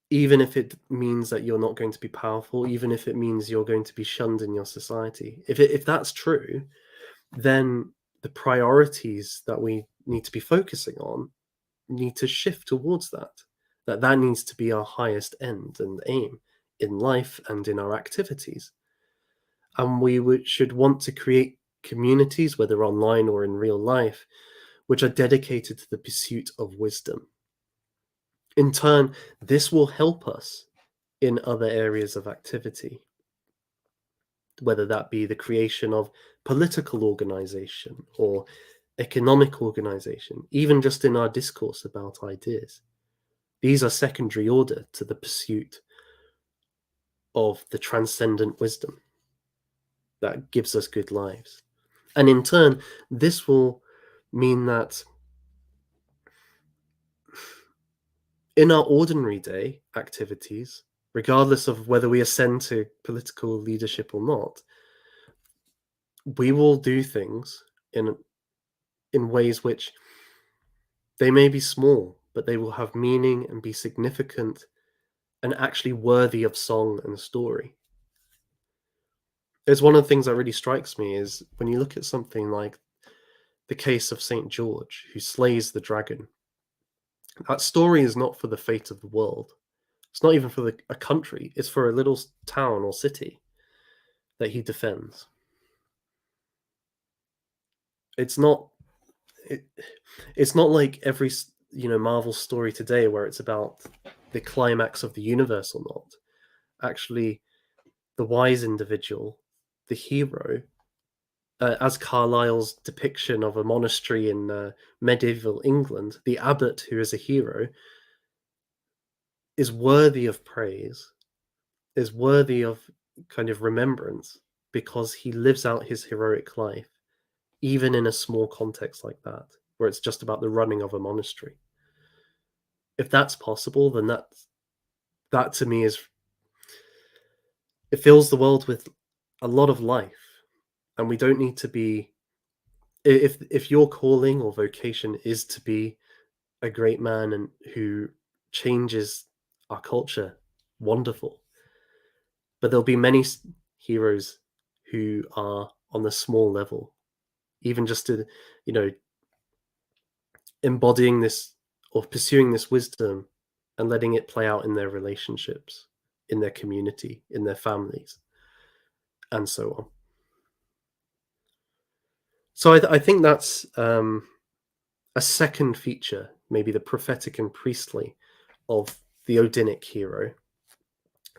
even if it means that you're not going to be powerful, even if it means you're going to be shunned in your society. If that's true, then the priorities that we need to be focusing on need to shift towards that needs to be our highest end and aim in life and in our activities. And should want to create communities, whether online or in real life, which are dedicated to the pursuit of wisdom. In turn, this will help us in other areas of activity, whether that be the creation of political organization or economic organization, even just in our discourse about ideas. These are secondary order to the pursuit of the transcendent wisdom that gives us good lives. And in turn, this will mean that in our ordinary day activities, regardless of whether we ascend to political leadership or not, we will do things in ways which they may be small, but they will have meaning and be significant and actually worthy of song and story. It's one of the things that really strikes me is when you look at something like the case of St. George, who slays the dragon. That story is not for the fate of the world. It's not even for a country. It's for a little town or city that he defends. It's not. It's not like every Marvel story today where it's about the climax of the universe or not. Actually, the wise individual, the hero, as Carlyle's depiction of a monastery in medieval England, the abbot who is a hero, is worthy of praise, is worthy of kind of remembrance because he lives out his heroic life, even in a small context like that, where it's just about the running of a monastery. If that's possible, then that to me it fills the world with a lot of life, and we don't need to be. If your calling or vocation is to be a great man and who changes our culture, wonderful. But there'll be many heroes who are on the small level, even just to, embodying this or pursuing this wisdom and letting it play out in their relationships, in their community, in their families, and so on. So I think that's a second feature, maybe the prophetic and priestly, of the Odinic hero,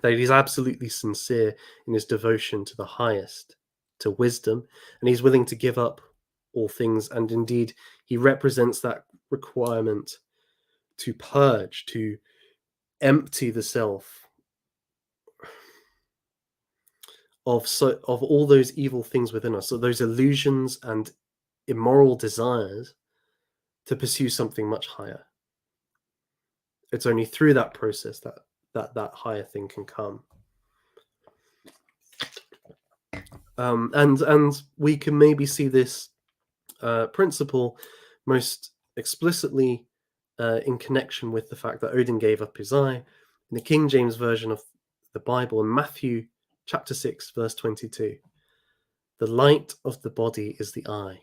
that he's absolutely sincere in his devotion to the highest, to wisdom, and he's willing to give up all things. And indeed, he represents that requirement to purge, to empty the self of all those evil things within us, so those illusions and immoral desires, to pursue something much higher. It's only through that process that higher thing can come. And we can maybe see this principle most explicitly in connection with the fact that Odin gave up his eye in the King James Version of the Bible in Matthew chapter 6, verse 22. The light of the body is the eye.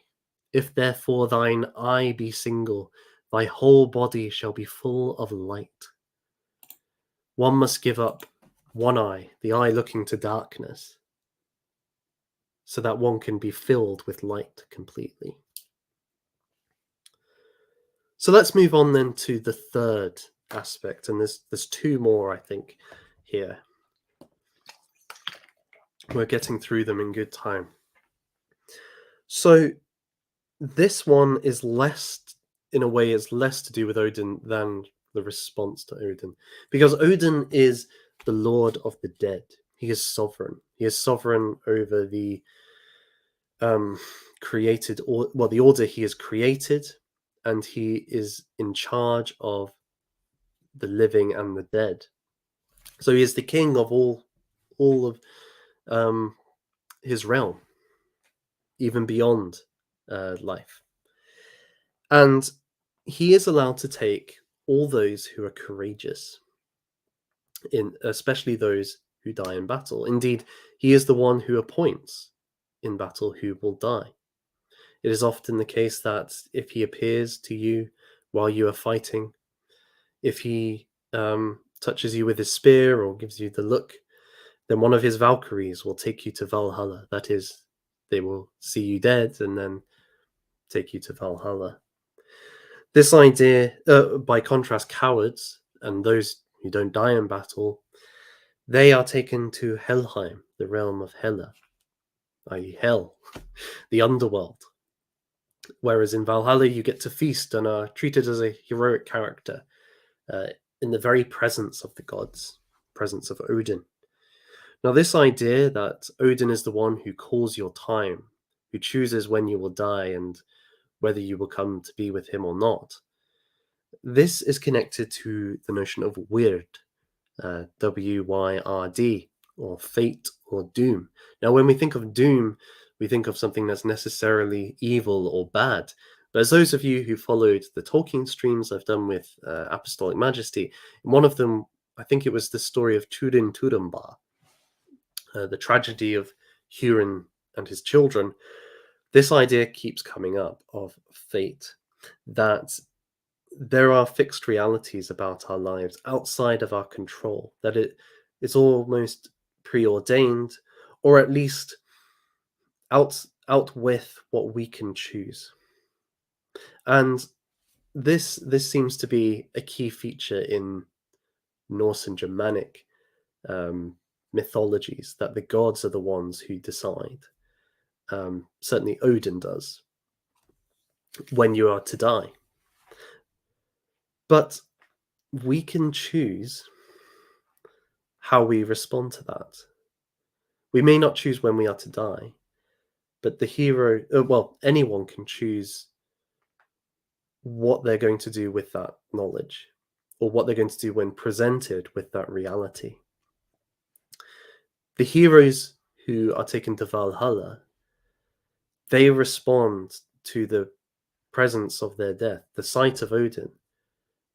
If therefore thine eye be single, thy whole body shall be full of light. One must give up one eye, the eye looking to darkness, so that one can be filled with light completely. So let's move on then to the third aspect, and there's two more, I think, here. We're getting through them in good time. So this one is less, in a way, is less to do with Odin than the response to Odin, because Odin is the Lord of the Dead. He is sovereign. He is sovereign over the created, or well, the order he has created, and he is in charge of the living and the dead. So he is the king of all of um, his realm, even beyond life. And he is allowed to take all those who are courageous, especially those who die in battle. Indeed, he is the one who appoints in battle who will die. It is often the case that if he appears to you while you are fighting, if he touches you with his spear or gives you the look, then one of his Valkyries will take you to Valhalla. That is, they will see you dead and then take you to Valhalla. This idea, by contrast, cowards and those who don't die in battle, they are taken to Helheim, the realm of Hela, i.e., hell, the underworld. Whereas in Valhalla, you get to feast and are treated as a heroic character uh, in the very presence of the gods, presence of Odin. Now, this idea that Odin is the one who calls your time, who chooses when you will die and whether you will come to be with him or not, this is connected to the notion of Wyrd, Wyrd, or fate or doom. Now, when we think of doom, we think of something that's necessarily evil or bad. But as those of you who followed the Tolkien streams I've done with Apostolic Majesty, in one of them, I think it was the story of Turin Turambar, the tragedy of Hurin and his children. This idea keeps coming up of fate, that there are fixed realities about our lives outside of our control, that it's almost preordained, or at least out with what we can choose. And this seems to be a key feature in Norse and Germanic mythologies, that the gods are the ones who decide. Certainly Odin does, when you are to die. But we can choose how we respond to that. We may not choose when we are to die, but the hero, well, anyone can choose what they're going to do with that knowledge, or what they're going to do when presented with that reality. The heroes who are taken to Valhalla, they respond to the presence of their death, the sight of Odin,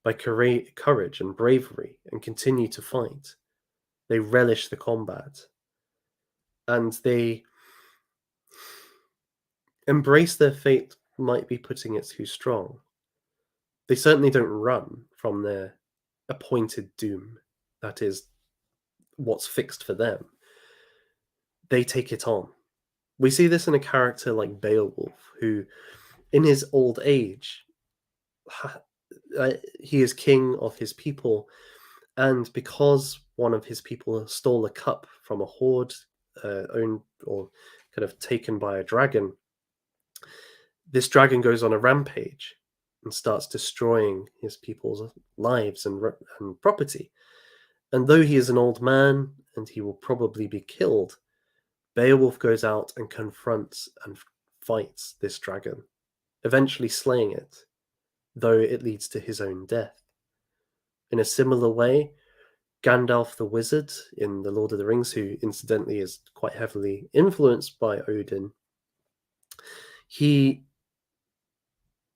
by courage and bravery, and continue to fight. They relish the combat, and they embrace their fate, might be putting it too strong. They certainly don't run from their appointed doom. That is what's fixed for them. They take it on. We see this in a character like Beowulf, who, in his old age, he is king of his people, and because one of his people stole a cup from a hoard owned or kind of taken by a dragon, this dragon goes on a rampage and starts destroying his people's lives and property. And though he is an old man and he will probably be killed, Beowulf goes out and confronts and fights this dragon, eventually slaying it, though it leads to his own death. In a similar way, Gandalf the Wizard in The Lord of the Rings, who incidentally is quite heavily influenced by Odin,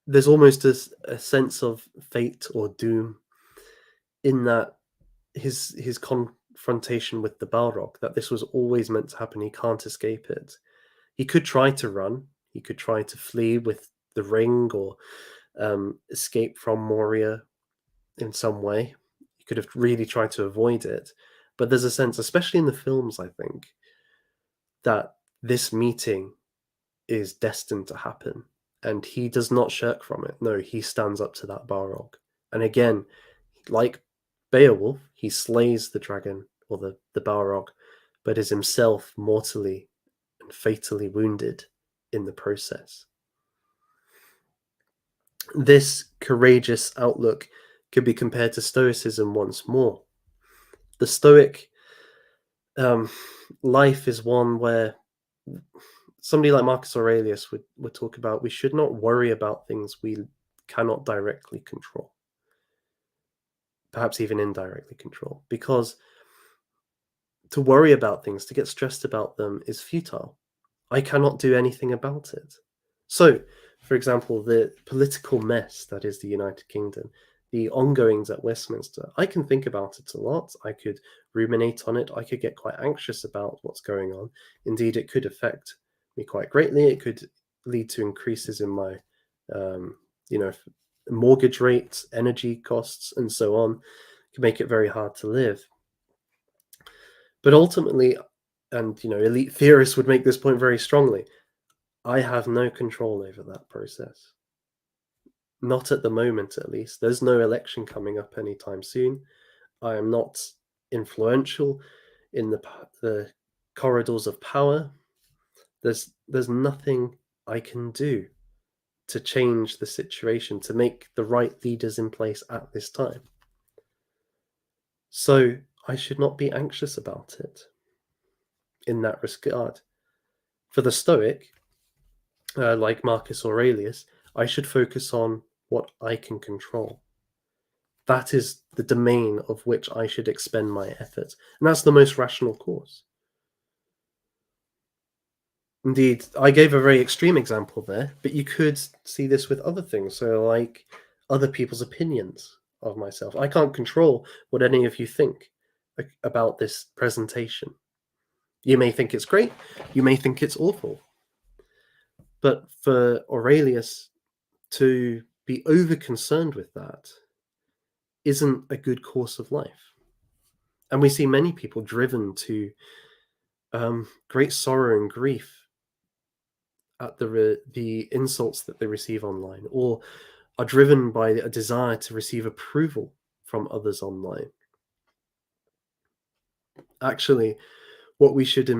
there's almost a sense of fate or doom in that his confrontation with the Balrog, that this was always meant to happen. He can't escape it. He could try to run. He could try to flee with the ring, or escape from Moria in some way. He could have really tried to avoid it. But there's a sense, especially in the films, I think, that this meeting is destined to happen. And he does not shirk from it. No, he stands up to that Balrog. And again, Like Beowulf, he slays the dragon or the Balrog, but is himself mortally and fatally wounded in the process. This courageous outlook could be compared to Stoicism once more. The Stoic um, life is one where somebody like Marcus Aurelius would talk about we should not worry about things we cannot directly control, perhaps even indirectly control, because to worry about things, to get stressed about them is futile. I cannot do anything about it. So, for example, the political mess that is the United Kingdom, the ongoings at Westminster, I can think about it a lot. I could ruminate on it. I could get quite anxious about what's going on. Indeed, it could affect me quite greatly. It could lead to increases in my, um, you know, mortgage rates, energy costs, and so on. It can make it very hard to live. But ultimately, and elite theorists would make this point very strongly, I have no control over that process. Not at the moment, at least. There's no election coming up anytime soon. I am not influential in the corridors of power. There's nothing I can do to change the situation, to make the right leaders in place at this time. So I should not be anxious about it in that regard. For the Stoic, like Marcus Aurelius, I should focus on what I can control. That is the domain of which I should expend my efforts. And that's the most rational course. Indeed, I gave a very extreme example there, but you could see this with other things. So, like other people's opinions of myself. I can't control what any of you think about this presentation. You may think it's great, you may think it's awful. But for Aurelius to be over concerned with that isn't a good course of life. And we see many people driven to great sorrow and grief at the insults that they receive online, or are driven by a desire to receive approval from others online. Actually, what we should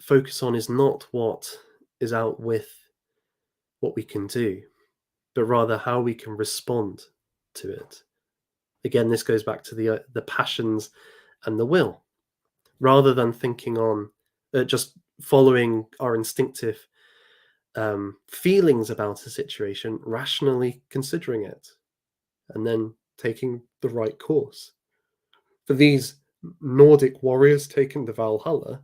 focus on is not what is out with what we can do, but rather how we can respond to it. Again, this goes back to the passions and the will, rather than thinking on just following our instinctive feelings about a situation, rationally considering it, and then taking the right course. For these Nordic warriors taking the Valhalla,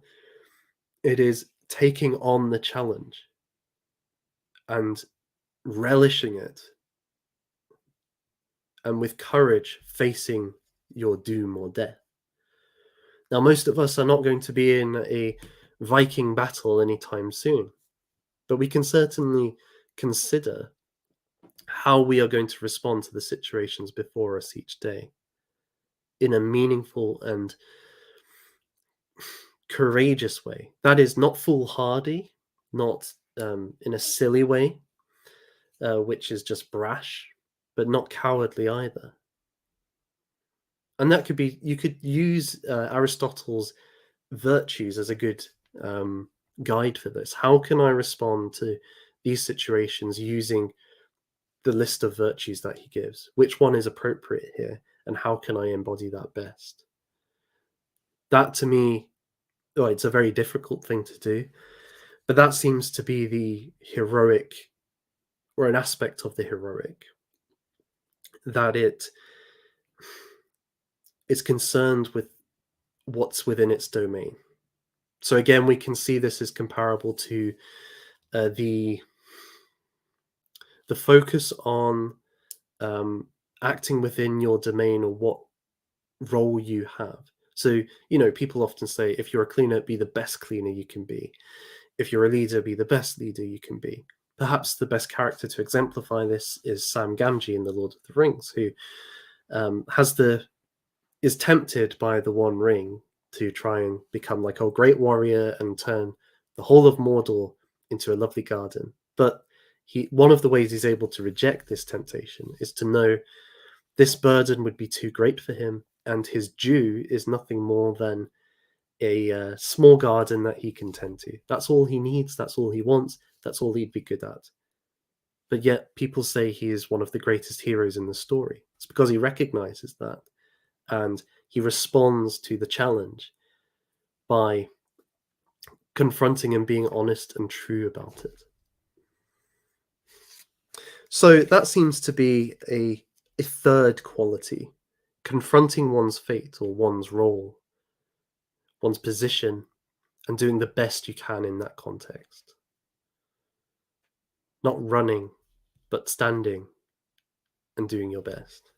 it is taking on the challenge and relishing it, and with courage facing your doom or death. Now, most of us are not going to be in a Viking battle anytime soon, but we can certainly consider how we are going to respond to the situations before us each day in a meaningful and courageous way. That is not foolhardy, not in a silly way, which is just brash, but not cowardly either. And that could be, you could use Aristotle's virtues as a good guide for this. How can I respond to these situations using the list of virtues that he gives? Which one is appropriate here, and how can I embody that best? That to me, it's a very difficult thing to do, but that seems to be the heroic, or an aspect of the heroic, that it is concerned with what's within its domain. So again, we can see this as comparable to the focus on acting within your domain, or what role you have. So, people often say, if you're a cleaner, be the best cleaner you can be. If you're a leader, be the best leader you can be. Perhaps the best character to exemplify this is Sam Gamgee in The Lord of the Rings, who is tempted by the One Ring to try and become like a great warrior and turn the whole of Mordor into a lovely garden. But one of the ways he's able to reject this temptation is to know This burden would be too great for him, and his due is nothing more than a small garden that he can tend to. That's all he needs, that's all he wants, that's all he'd be good at. But yet, people say he is one of the greatest heroes in the story. It's because he recognizes that and he responds to the challenge by confronting and being honest and true about it. So that seems to be a third quality, confronting one's fate or one's role, one's position, and doing the best you can in that context. Not running, but standing and doing your best.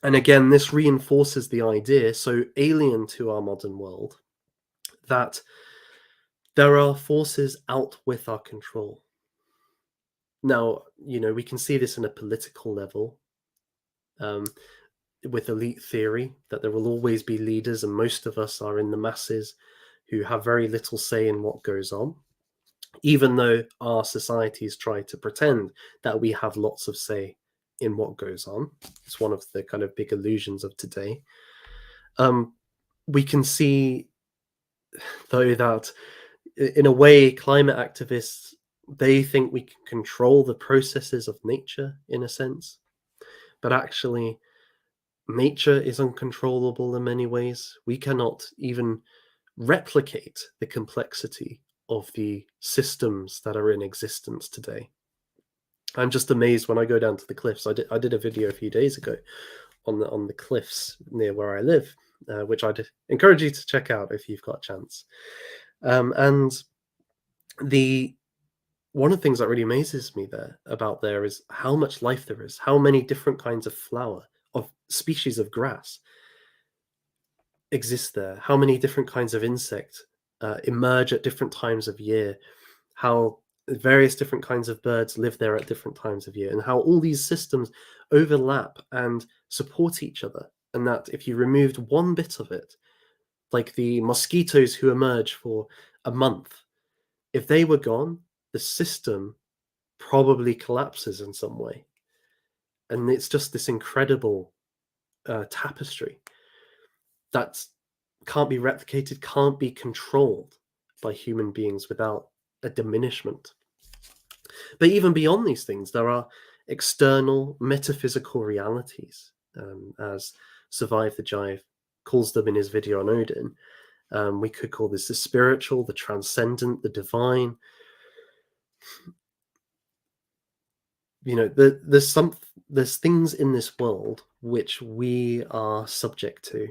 And again, this reinforces the idea, so alien to our modern world, that there are forces out with our control. Now, we can see this in a political level, with elite theory, that there will always be leaders, and most of us are in the masses who have very little say in what goes on, even though our societies try to pretend that we have lots of say in what goes on. It's one of the kind of big illusions of today. We can see, though, that in a way, climate activists, they think we can control the processes of nature in a sense, but actually nature is uncontrollable in many ways. We cannot even replicate the complexity of the systems that are in existence today. I'm just amazed when I go down to the cliffs. I did a video a few days ago on the cliffs near where I live, which I'd encourage you to check out if you've got a chance. And the one of the things that really amazes me there is how much life there is, how many different kinds of flower, of species of grass exist there, how many different kinds of insect emerge at different times of year, how various different kinds of birds live there at different times of year, and how all these systems overlap and support each other. And that if you removed one bit of it, like the mosquitoes who emerge for a month, if they were gone, the system probably collapses in some way. And it's just this incredible tapestry that can't be replicated, can't be controlled by human beings without a diminishment. But even beyond these things, there are external metaphysical realities, as Survive the Jive calls them in his video on Odin. We could call this the spiritual, the transcendent, the divine. There's things in this world which we are subject to.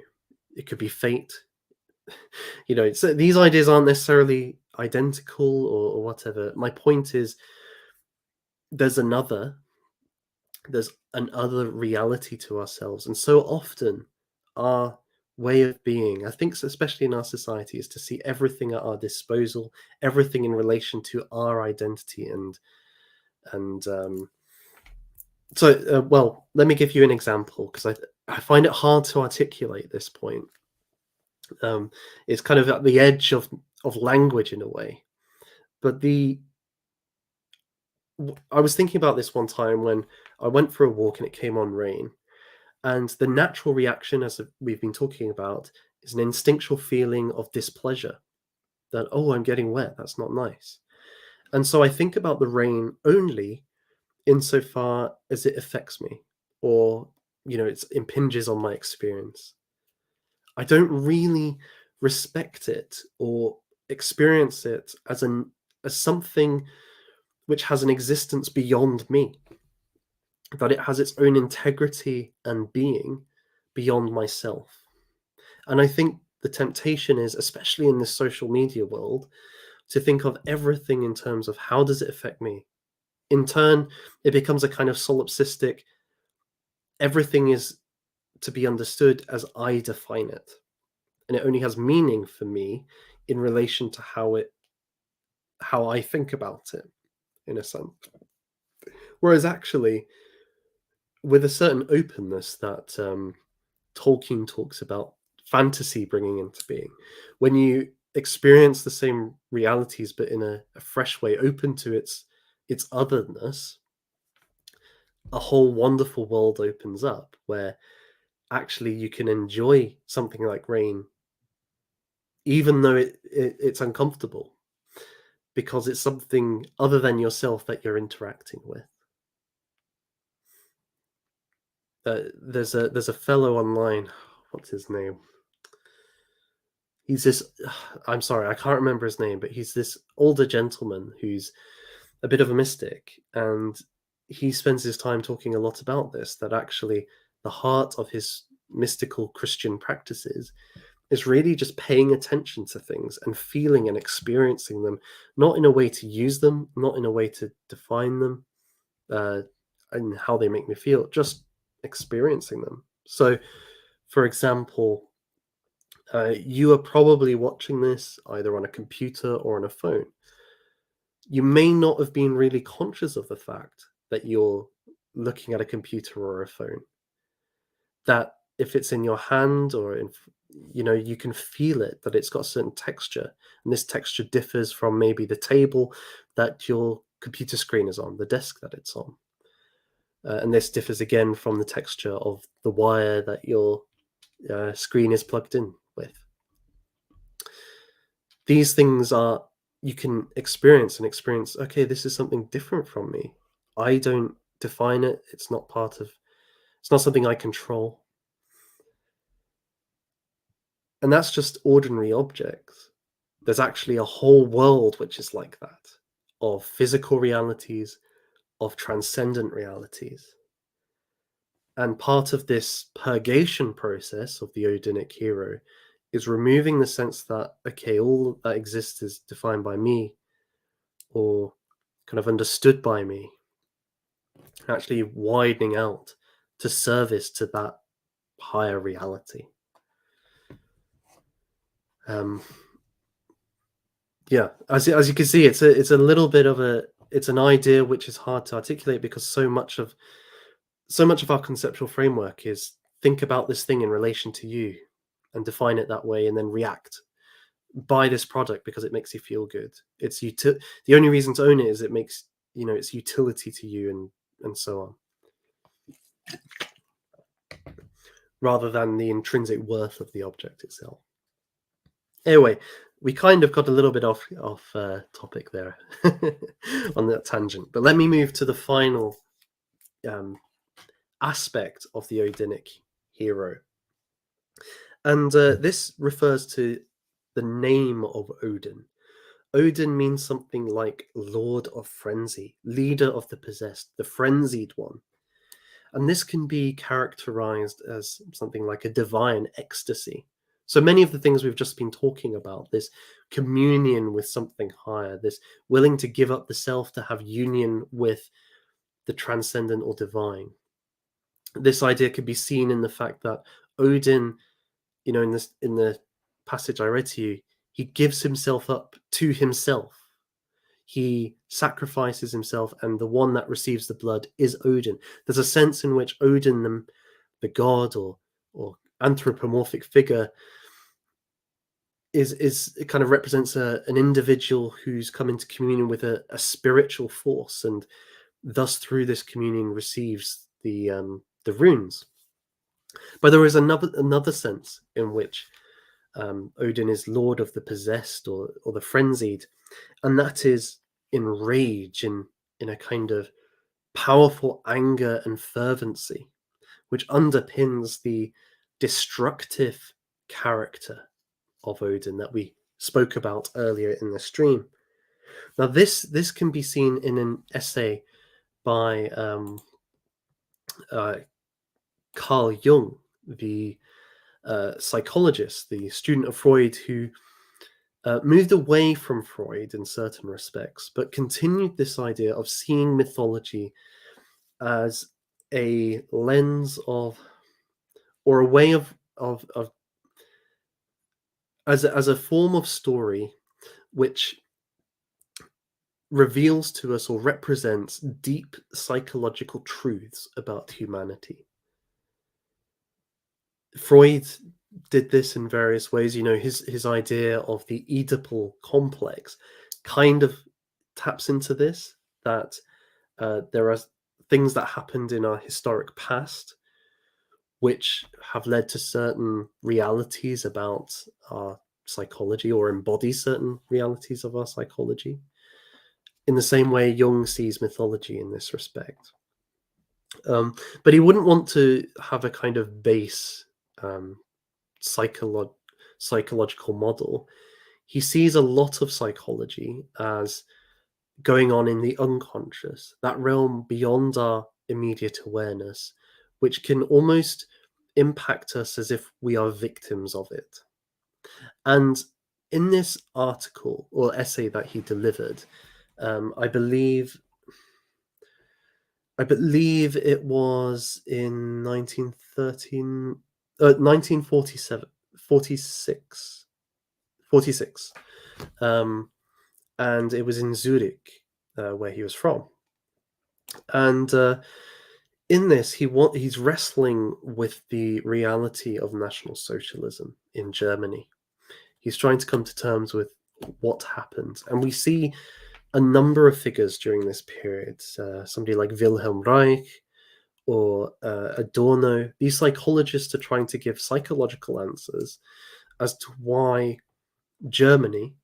It could be fate. So these ideas aren't necessarily identical or whatever. My point is, there's another reality to ourselves, and so often our way of being, I think, especially in our society, is to see everything at our disposal, everything in relation to our identity, and well, let me give you an example, because I find it hard to articulate this point. It's kind of at the edge of language in a way, but I was thinking about this one time when I went for a walk and it came on rain, and the natural reaction, as we've been talking about, is an instinctual feeling of displeasure, that, oh, I'm getting wet, that's not nice. And so I think about the rain only insofar as it affects me, or it impinges on my experience. I don't really respect it or experience it as something which has an existence beyond me, that it has its own integrity and being beyond myself. And I think the temptation is, especially in this social media world, to think of everything in terms of how does it affect me. In turn, it becomes a kind of solipsistic, everything is to be understood as I define it. And it only has meaning for me in relation to how I think about it, in a sense. Whereas actually, with a certain openness that Tolkien talks about fantasy bringing into being, when you experience the same realities but in a fresh way, open to its otherness, a whole wonderful world opens up where actually you can enjoy something like rain, even though it's uncomfortable, because it's something other than yourself that you're interacting with. There's a fellow online. What's his name? He's this. I'm sorry, I can't remember his name, but he's this older gentleman who's a bit of a mystic, and he spends his time talking a lot about this. That actually, the heart of his mystical Christian practices is really just paying attention to things and feeling and experiencing them, not in a way to use them, not in a way to define them, uh, and how they make me feel, just experiencing them. So, for example, you are probably watching this either on a computer or on a phone. You may not have been really conscious of the fact that you're looking at a computer or a phone. That if it's in your hand or you can feel it, that it's got a certain texture, and this texture differs from maybe the table that your computer screen is on, the desk that it's on. And this differs again from the texture of the wire that your screen is plugged in with. These things are, you can experience, okay, this is something different from me. I don't define it. It's not something I control. And that's just ordinary objects. There's actually a whole world which is like that, of physical realities, of transcendent realities. And part of this purgation process of the Odinic hero is removing the sense that, okay, all that exists is defined by me or kind of understood by me, actually widening out to service to that higher reality. Um, yeah, as you can see, it's a little bit of it's an idea which is hard to articulate because so much of our conceptual framework is think about this thing in relation to you and define it that way and then react. Buy this product because it makes you feel good. The only reason to own it is it makes its utility to you and so on, rather than the intrinsic worth of the object itself. Anyway, we kind of got a little bit off topic there on that tangent, but let me move to the final um, aspect of the Odinic hero. And this refers to the name of Odin. Odin means something like Lord of Frenzy, leader of the possessed, the frenzied one. And this can be characterized as something like a divine ecstasy. So many of the things we've just been talking about, this communion with something higher, this willing to give up the self to have union with the transcendent or divine. This idea could be seen in the fact that Odin, in the passage I read to you, he gives himself up to himself. He sacrifices himself, and the one that receives the blood is Odin. There's a sense in which Odin, the god or anthropomorphic figure, is it kind of represents an individual who's come into communion with a spiritual force, and thus through this communion receives the runes. But there is another sense in which Odin is lord of the possessed or the frenzied, and that is in rage, in a kind of powerful anger and fervency, which underpins the destructive character of Odin that we spoke about earlier in the stream. Now, this can be seen in an essay by uh, Carl Jung, the psychologist, the student of Freud, who moved away from Freud in certain respects, but continued this idea of seeing mythology as a lens of, or a way of as a form of story which reveals to us or represents deep psychological truths about humanity. Freud did this in various ways. His idea of the Oedipal complex kind of taps into this, that there are things that happened in our historic past, which have led to certain realities about our psychology or embody certain realities of our psychology. In the same way, Jung sees mythology in this respect. But he wouldn't want to have a kind of base um, psycholo- psychological model. He sees a lot of psychology as going on in the unconscious, that realm beyond our immediate awareness, which can almost impact us as if we are victims of it. And in this article or essay that he delivered, um, I believe I believe it was in 1913, 1947, 46, 46. And it was in Zurich, where he was from. And in this, he's wrestling with the reality of National Socialism in Germany. He's trying to come to terms with what happened. And we see a number of figures during this period, somebody like Wilhelm Reich or Adorno. These psychologists are trying to give psychological answers as to why Germany,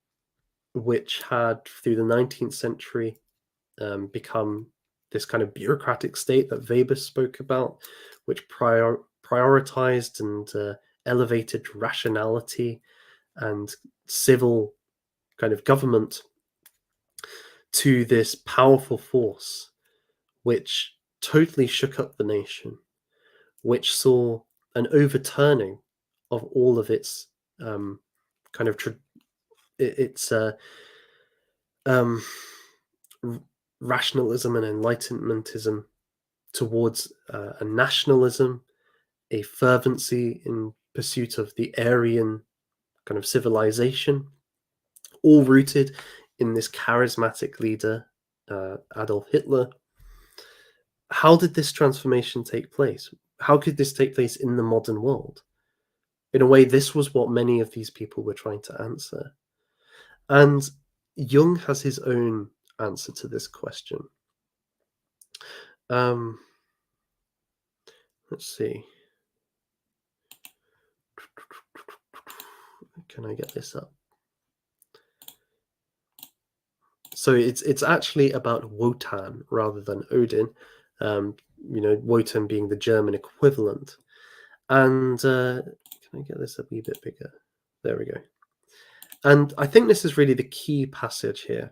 which had through the 19th century become this kind of bureaucratic state that Weber spoke about, which prioritized and elevated rationality and civil kind of government to this powerful force, which totally shook up the nation, which saw an overturning of all of its kind of its um, rationalism and enlightenmentism towards a nationalism, a fervency in pursuit of the Aryan kind of civilization, all rooted in this charismatic leader, Adolf Hitler. How did this transformation take place? How could this take place in the modern world? In a way, this was what many of these people were trying to answer. And Jung has his own answer to this question. Um, let's see. Can I get this up? So it's actually about Wotan rather than Odin. Wotan being the German equivalent. And can I get this a wee bit bigger? There we go. And I think this is really the key passage here.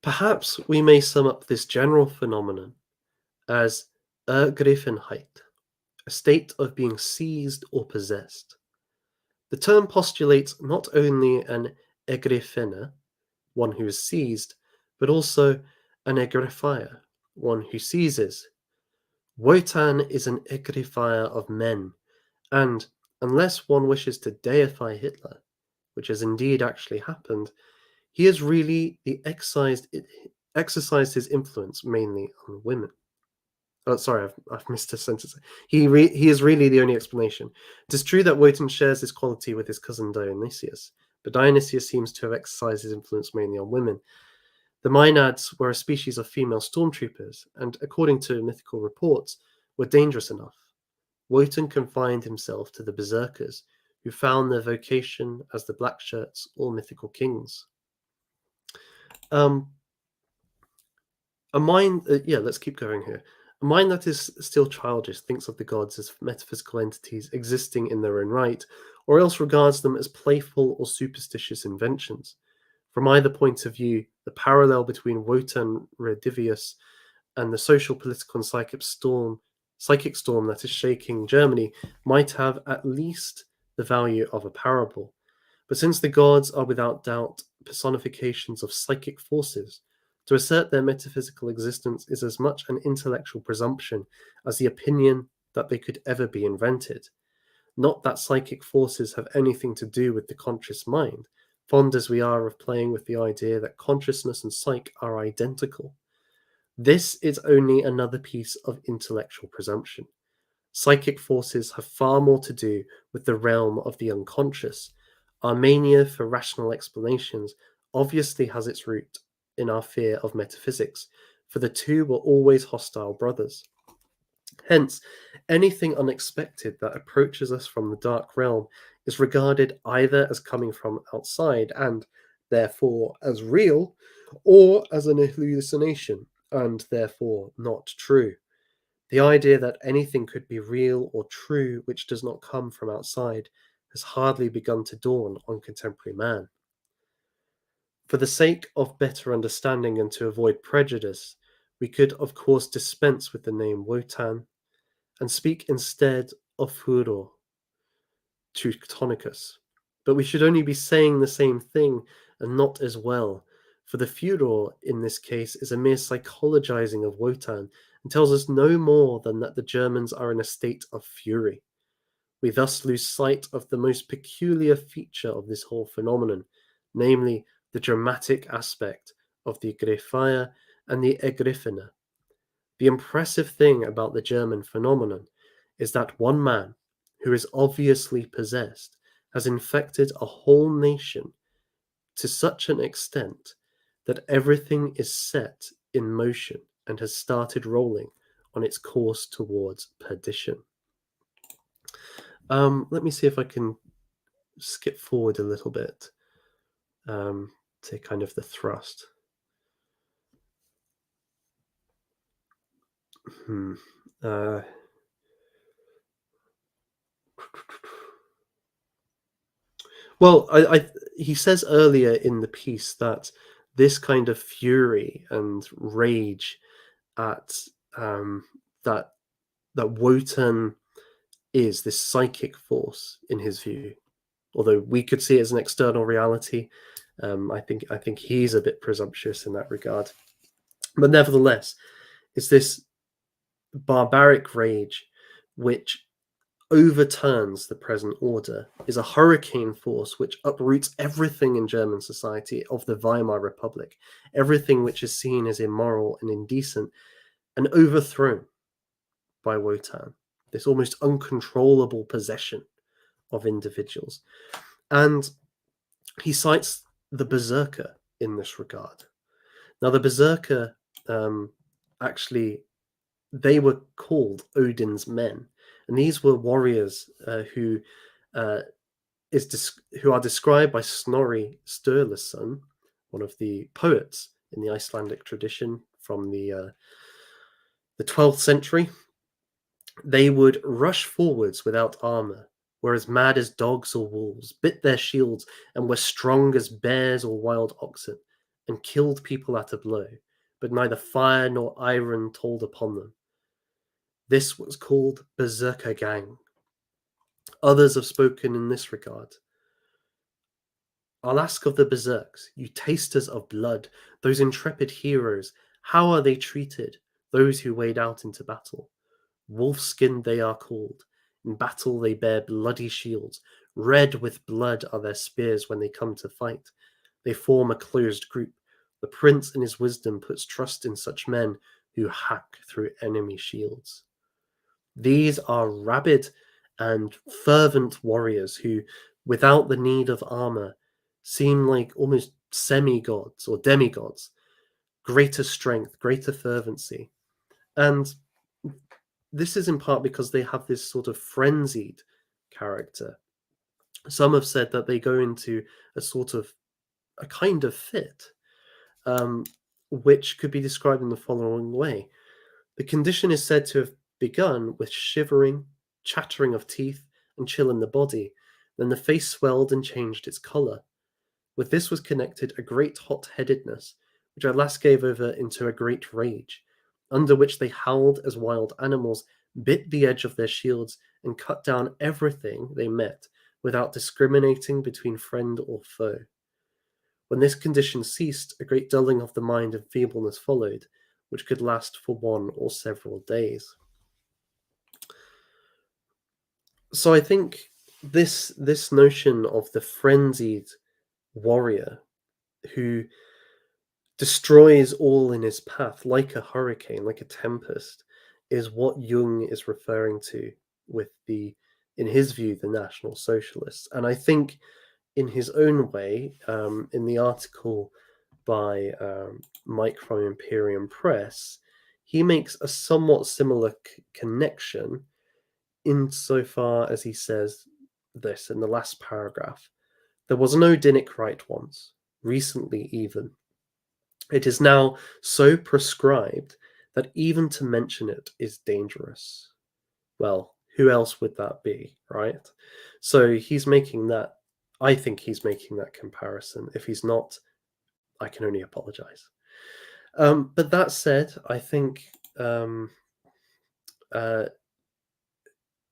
Perhaps we may sum up this general phenomenon as Ergriffenheit, a state of being seized or possessed. The term postulates not only an Ergriffener, one who is seized, but also an Ergriffier, one who seizes. Wotan is an Ergriffier of men, and unless one wishes to deify Hitler, which has indeed actually happened, he has really exercised his influence mainly on women. Oh, sorry, I've missed a sentence. He is really the only explanation. It is true that Wotan shares this quality with his cousin Dionysius, but Dionysius seems to have exercised his influence mainly on women. The Maenads were a species of female stormtroopers, and according to mythical reports, were dangerous enough. Wotan confined himself to the berserkers, who found their vocation as the black shirts or mythical kings. Um, a mind, let's keep going here. A mind that is still childish thinks of the gods as metaphysical entities existing in their own right, or else regards them as playful or superstitious inventions. From either point of view, the parallel between Wotan Redivius and the social, political, and psychic storm that is shaking Germany might have at least the value of a parable. But since the gods are without doubt personifications of psychic forces, to assert their metaphysical existence is as much an intellectual presumption as the opinion that they could ever be invented. Not that psychic forces have anything to do with the conscious mind, fond as we are of playing with the idea that consciousness and psyche are identical. This is only another piece of intellectual presumption. Psychic forces have far more to do with the realm of the unconscious. Our mania for rational explanations obviously has its root in our fear of metaphysics, for the two were always hostile brothers. Hence, anything unexpected that approaches us from the dark realm is regarded either as coming from outside and therefore as real, or as an hallucination and therefore not true. The idea that anything could be real or true which does not come from outside has hardly begun to dawn on contemporary man. For the sake of better understanding and to avoid prejudice, we could of course dispense with the name Wotan and speak instead of furor, Teutonicus. But we should only be saying the same thing and not as well, for the furor in this case is a mere psychologizing of Wotan and tells us no more than that the Germans are in a state of fury. We thus lose sight of the most peculiar feature of this whole phenomenon, namely the dramatic aspect of the Grefire and the Ergriffener. The impressive thing about the German phenomenon is that one man, who is obviously possessed, has infected a whole nation to such an extent that everything is set in motion and has started rolling on its course towards perdition. Let me see if I can skip forward a little bit to kind of the thrust. Hmm. Well, he says earlier in the piece that this kind of fury and rage at that Wotan is this psychic force in his view. Although we could see it as an external reality, I think he's a bit presumptuous in that regard. But nevertheless, it's this barbaric rage which overturns the present order, is a hurricane force which uproots everything in German society of the Weimar Republic, everything which is seen as immoral and indecent, and overthrown by Wotan, this almost uncontrollable possession of individuals. And he cites the Berserker in this regard. Now, the Berserker actually, they were called Odin's men, and these were warriors who are described by Snorri Sturluson, one of the poets in the Icelandic tradition from the 12th century. They would rush forwards without armor, were as mad as dogs or wolves, bit their shields, and were strong as bears or wild oxen, and killed people at a blow, but neither fire nor iron told upon them. This was called Berserker Gang. Others have spoken in this regard. I'll ask of the Berserks, you tasters of blood, those intrepid heroes, how are they treated, those who wade out into battle? Wolf-skinned they are called. In battle they bear bloody shields. Red with blood are their spears when they come to fight. They form a closed group. The prince in his wisdom puts trust in such men who hack through enemy shields. These are rabid and fervent warriors who, without the need of armor, seem like almost semi-gods or demigods. Greater strength, greater fervency. And this is in part because they have this sort of frenzied character. Some have said that they go into a kind of fit, which could be described in the following way. The condition is said to have begun with shivering, chattering of teeth, and chill in the body. Then the face swelled and changed its colour. With this was connected a great hot-headedness, which at last gave over into a great rage, under which they howled as wild animals, bit the edge of their shields, and cut down everything they met, without discriminating between friend or foe. When this condition ceased, a great dulling of the mind and feebleness followed, which could last for 1 or several days. So I think this notion of the frenzied warrior who destroys all in his path like a hurricane, like a tempest, is what Jung is referring to with in his view, the National Socialists. And I think in his own way, in the article by Mike from Imperium Press, he makes a somewhat similar connection insofar as he says this in the last paragraph. There was an Odinic rite once, recently even. It is now so prescribed that even to mention it is dangerous. Well, who else would that be, right? So he's making that, I think he's making that comparison. If he's not, I can only apologize. But that said, I think uh,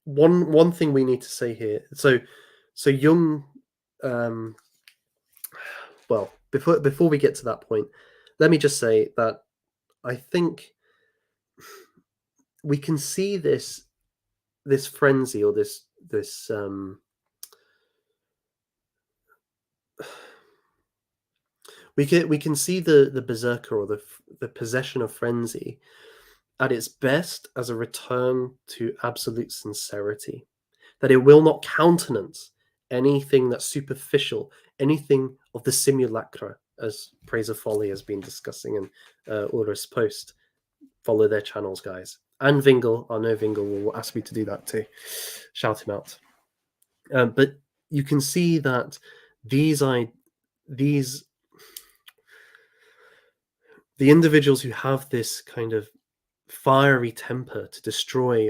one thing we need to say here. So Jung. Well, before we get to that point, let me just say that I think we can see this frenzy or this we can see the berserker or the possession of frenzy at its best as a return to absolute sincerity, that it will not countenance anything that's superficial, anything of the simulacra, as Praise of Folly has been discussing in Ulrich post. Follow their channels, guys. And Vingle, I know Vingle will ask me to do that too. Shout him out. But you can see that these the individuals who have this kind of fiery temper to destroy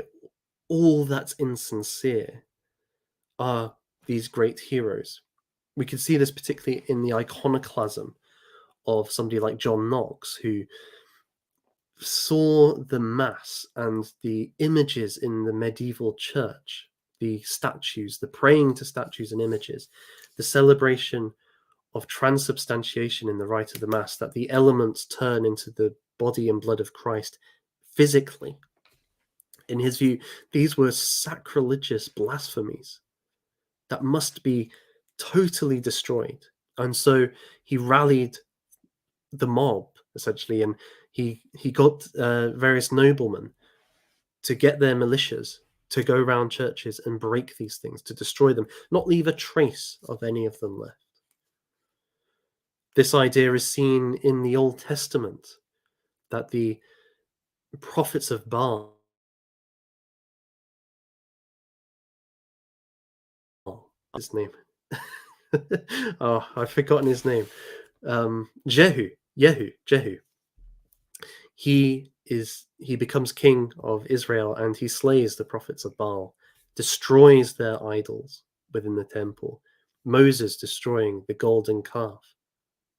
all that's insincere are these great heroes. We can see this particularly in the iconoclasm of somebody like John Knox, who saw the mass and the images in the medieval church, the statues, the praying to statues and images, the celebration of transubstantiation in the rite of the mass, that the elements turn into the body and blood of Christ physically. In his view, these were sacrilegious blasphemies that must be totally destroyed. And so he rallied the mob, essentially, and he got various noblemen to get their militias to go around churches and break these things, to destroy them, not leave a trace of any of them left. This idea is seen in the Old Testament, that the prophets of Baal, his name, oh, I've forgotten his name, Jehu. He becomes king of Israel, and he slays the prophets of Baal, destroys their idols within the temple. Moses destroying the golden calf,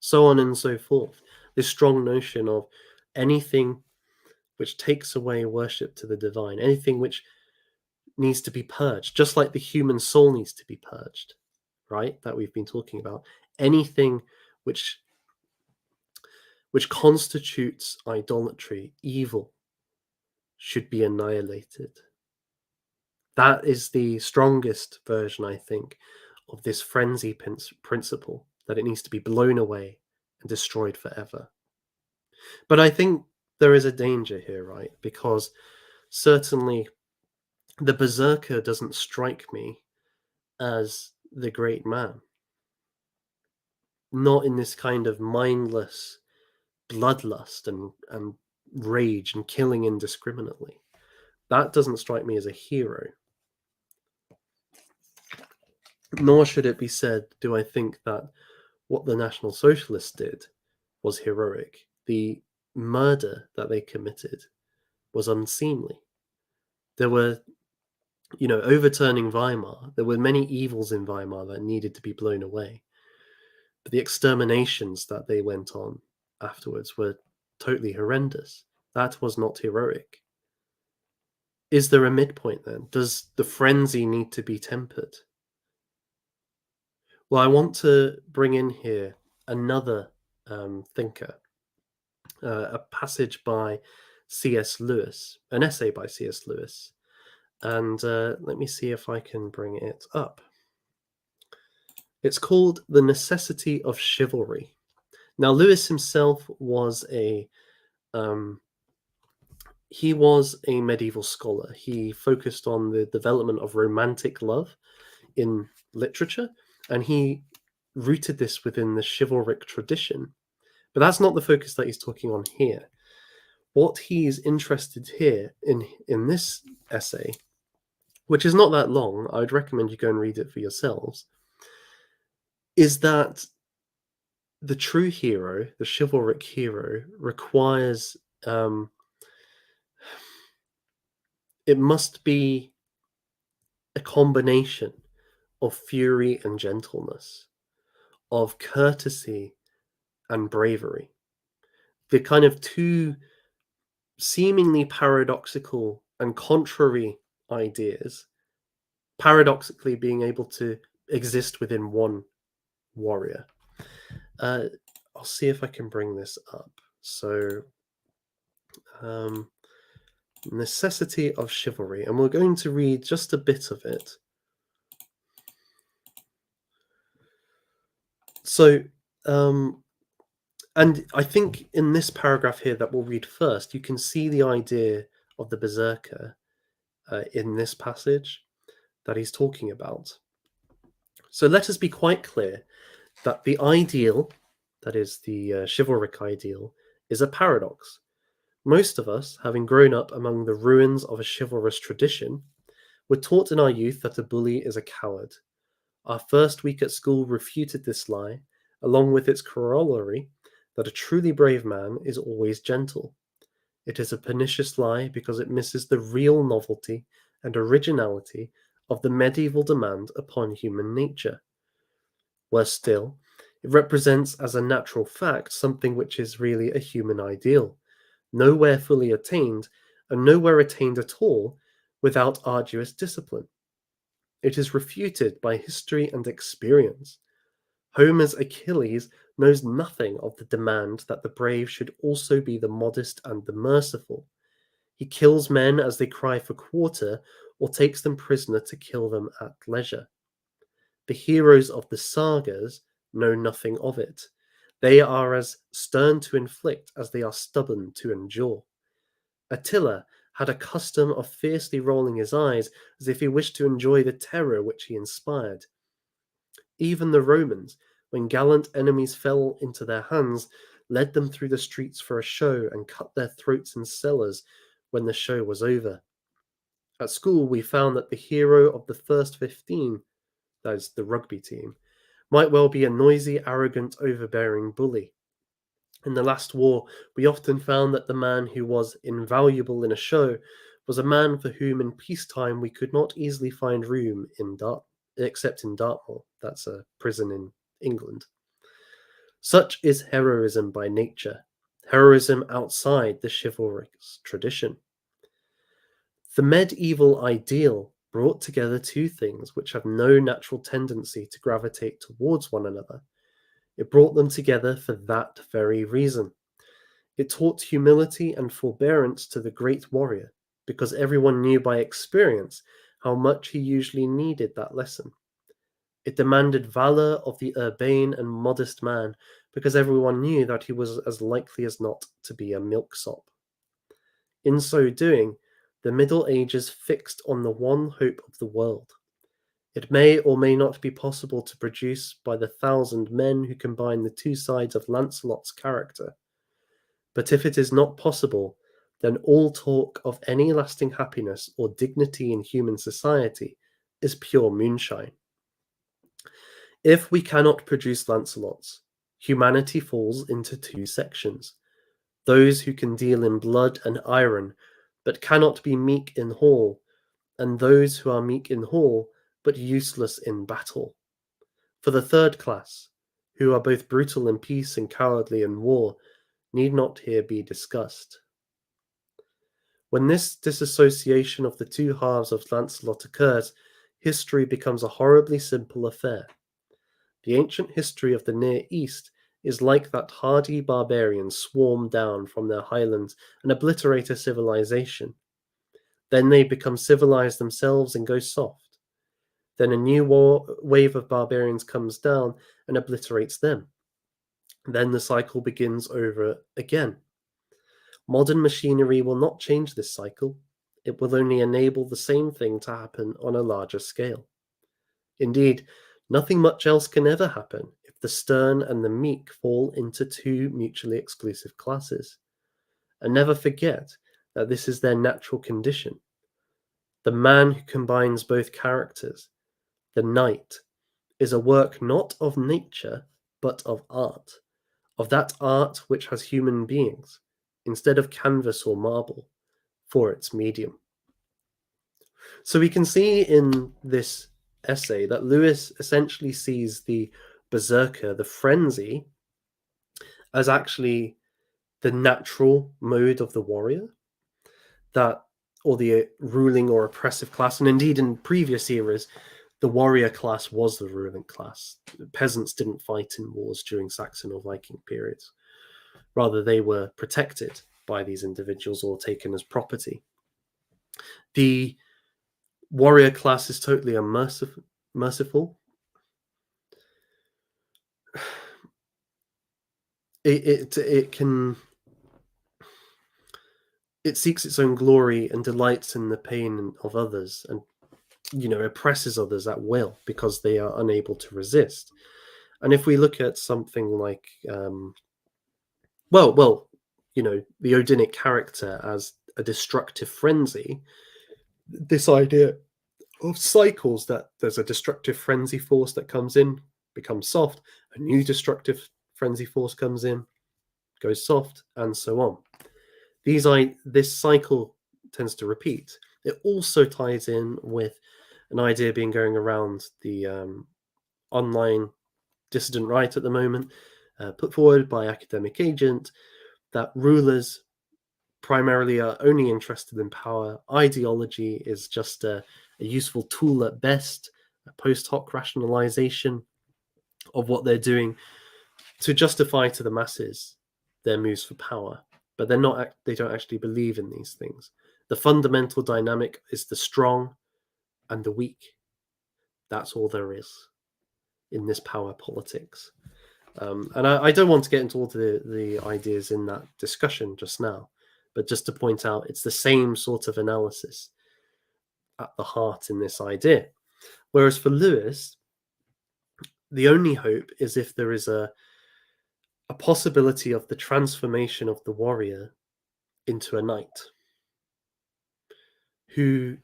so on and so forth. This strong notion of anything which takes away worship to the divine, anything which needs to be purged, just like the human soul needs to be purged, right? That we've been talking about. Anything which constitutes idolatry, evil, should be annihilated. That is the strongest version, I think, of this frenzy principle, that it needs to be blown away and destroyed forever. But I think there is a danger here, right? Because certainly the berserker doesn't strike me as the great man. Not in this kind of mindless bloodlust and rage and killing indiscriminately. That doesn't strike me as a hero. Nor should it be said, do I think that what the National Socialists did was heroic. The murder that they committed was unseemly. There were, overturning Weimar, there were many evils in Weimar that needed to be blown away. But the exterminations that they went on afterwards were totally horrendous. That was not heroic. Is there a midpoint then? Does the frenzy need to be tempered? Well, I want to bring in here another thinker, a passage by C.S. Lewis, an essay by C.S. Lewis. And let me see if I can bring it up. It's called The Necessity of Chivalry. Now, Lewis himself was a medieval scholar. He focused on the development of romantic love in literature, and he rooted this within the chivalric tradition. But that's not the focus that he's talking on here. What he's interested here in this essay, which is not that long, I'd recommend you go and read it for yourselves, is that the true hero, the chivalric hero, requires it must be a combination of fury and gentleness, of courtesy and bravery. The kind of two seemingly paradoxical and contrary ideas, paradoxically being able to exist within one warrior. I'll see if I can bring this up. So, necessity of chivalry, and we're going to read just a bit of it. So, and I think in this paragraph here that we'll read first, you can see the idea of the berserker in this passage that he's talking about. So let us be quite clear that the ideal, that is the chivalric ideal, is a paradox. Most of us, having grown up among the ruins of a chivalrous tradition, were taught in our youth that a bully is a coward. Our first week at school refuted this lie, along with its corollary that a truly brave man is always gentle. It is a pernicious lie because it misses the real novelty and originality of the medieval demand upon human nature. Worse still, it represents as a natural fact something which is really a human ideal, nowhere fully attained, and nowhere attained at all without arduous discipline. It is refuted by history and experience. Homer's Achilles knows nothing of the demand that the brave should also be the modest and the merciful. He kills men as they cry for quarter, or takes them prisoner to kill them at leisure. The heroes of the sagas know nothing of it. They are as stern to inflict as they are stubborn to endure. Attila had a custom of fiercely rolling his eyes as if he wished to enjoy the terror which he inspired. Even the Romans, when gallant enemies fell into their hands, led them through the streets for a show and cut their throats in cellars when the show was over. At school, we found that the hero of the first 15, that is the rugby team, might well be a noisy, arrogant, overbearing bully. In the last war, we often found that the man who was invaluable in a show was a man for whom in peacetime we could not easily find room except in Dartmoor. That's a prison in England. Such is heroism by nature, heroism outside the chivalric tradition. The medieval ideal brought together two things which have no natural tendency to gravitate towards one another. It brought them together for that very reason. It taught humility and forbearance to the great warrior, because everyone knew by experience how much he usually needed that lesson. It demanded valor of the urbane and modest man, because everyone knew that he was as likely as not to be a milksop. In so doing, the Middle Ages fixed on the one hope of the world. It may or may not be possible to produce by the 1,000 men who combine the two sides of Lancelot's character. But if it is not possible, then all talk of any lasting happiness or dignity in human society is pure moonshine. If we cannot produce Lancelots, humanity falls into two sections: those who can deal in blood and iron, but cannot be meek in hall, and those who are meek in hall, but useless in battle. For the third class, who are both brutal in peace and cowardly in war, need not here be discussed. When this disassociation of the two halves of Lancelot occurs, history becomes a horribly simple affair. The ancient history of the Near East is like that hardy barbarians swarm down from their highlands and obliterate a civilization. Then they become civilized themselves and go soft. Then a new wave of barbarians comes down and obliterates them. Then the cycle begins over again. Modern machinery will not change this cycle. It will only enable the same thing to happen on a larger scale. Indeed, nothing much else can ever happen if the stern and the meek fall into two mutually exclusive classes. And never forget that this is their natural condition. The man who combines both characters, the knight, is a work not of nature, but of art, of that art which has human beings, instead of canvas or marble, for its medium. So we can see in this essay that Lewis essentially sees the berserker, the frenzy, as actually the natural mode of the warrior, that or the ruling or oppressive class. And indeed, in previous eras, the warrior class was the ruling class. Peasants didn't fight in wars during Saxon or Viking periods. Rather, they were protected by these individuals or taken as property. The warrior class is totally unmerciful. It can it seeks its own glory and delights in the pain of others, and oppresses others at will because they are unable to resist. And if we look at something like the Odinic character as a destructive frenzy, this idea of cycles, that there's a destructive frenzy force that comes in, becomes soft, a new destructive frenzy force comes in, goes soft, and so on. This cycle tends to repeat. It also ties in with an idea being going around the online dissident right at the moment, put forward by Academic Agent, that rulers primarily are only interested in power. Ideology is just a useful tool at best, a post hoc rationalization of what they're doing to justify to the masses their moves for power. But they don't actually believe in these things. The fundamental dynamic is the strong and the weak. That's all there is in this power politics. And I don't want to get into all the ideas in that discussion just now, but just to point out, it's the same sort of analysis at the heart in this idea. Whereas for Lewis, the only hope is if there is a possibility of the transformation of the warrior into a knight who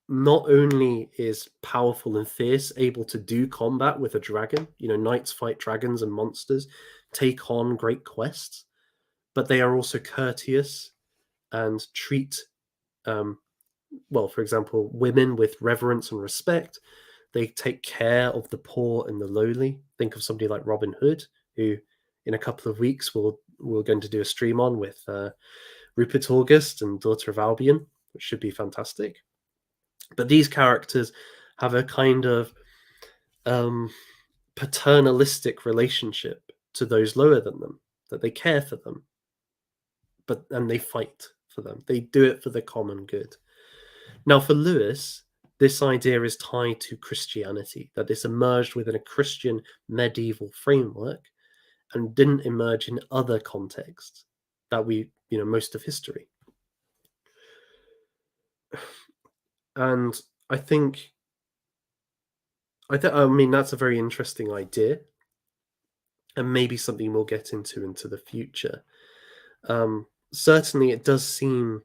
not only is powerful and fierce, able to do combat with a dragon, knights fight dragons and monsters, take on great quests, but they are also courteous and treat, for example, women with reverence and respect. They take care of the poor and the lowly. Think of somebody like Robin Hood, who in a couple of weeks we're going to do a stream on with Rupert August and Daughter of Albion, which should be fantastic. But these characters have a kind of paternalistic relationship to those lower than them, that they care for them, and they fight for them. They do it for the common good. Now, for Lewis, this idea is tied to Christianity, that this emerged within a Christian medieval framework and didn't emerge in other contexts that most of history. And I mean, that's a very interesting idea, and maybe something we'll get into the future. Certainly, it does seem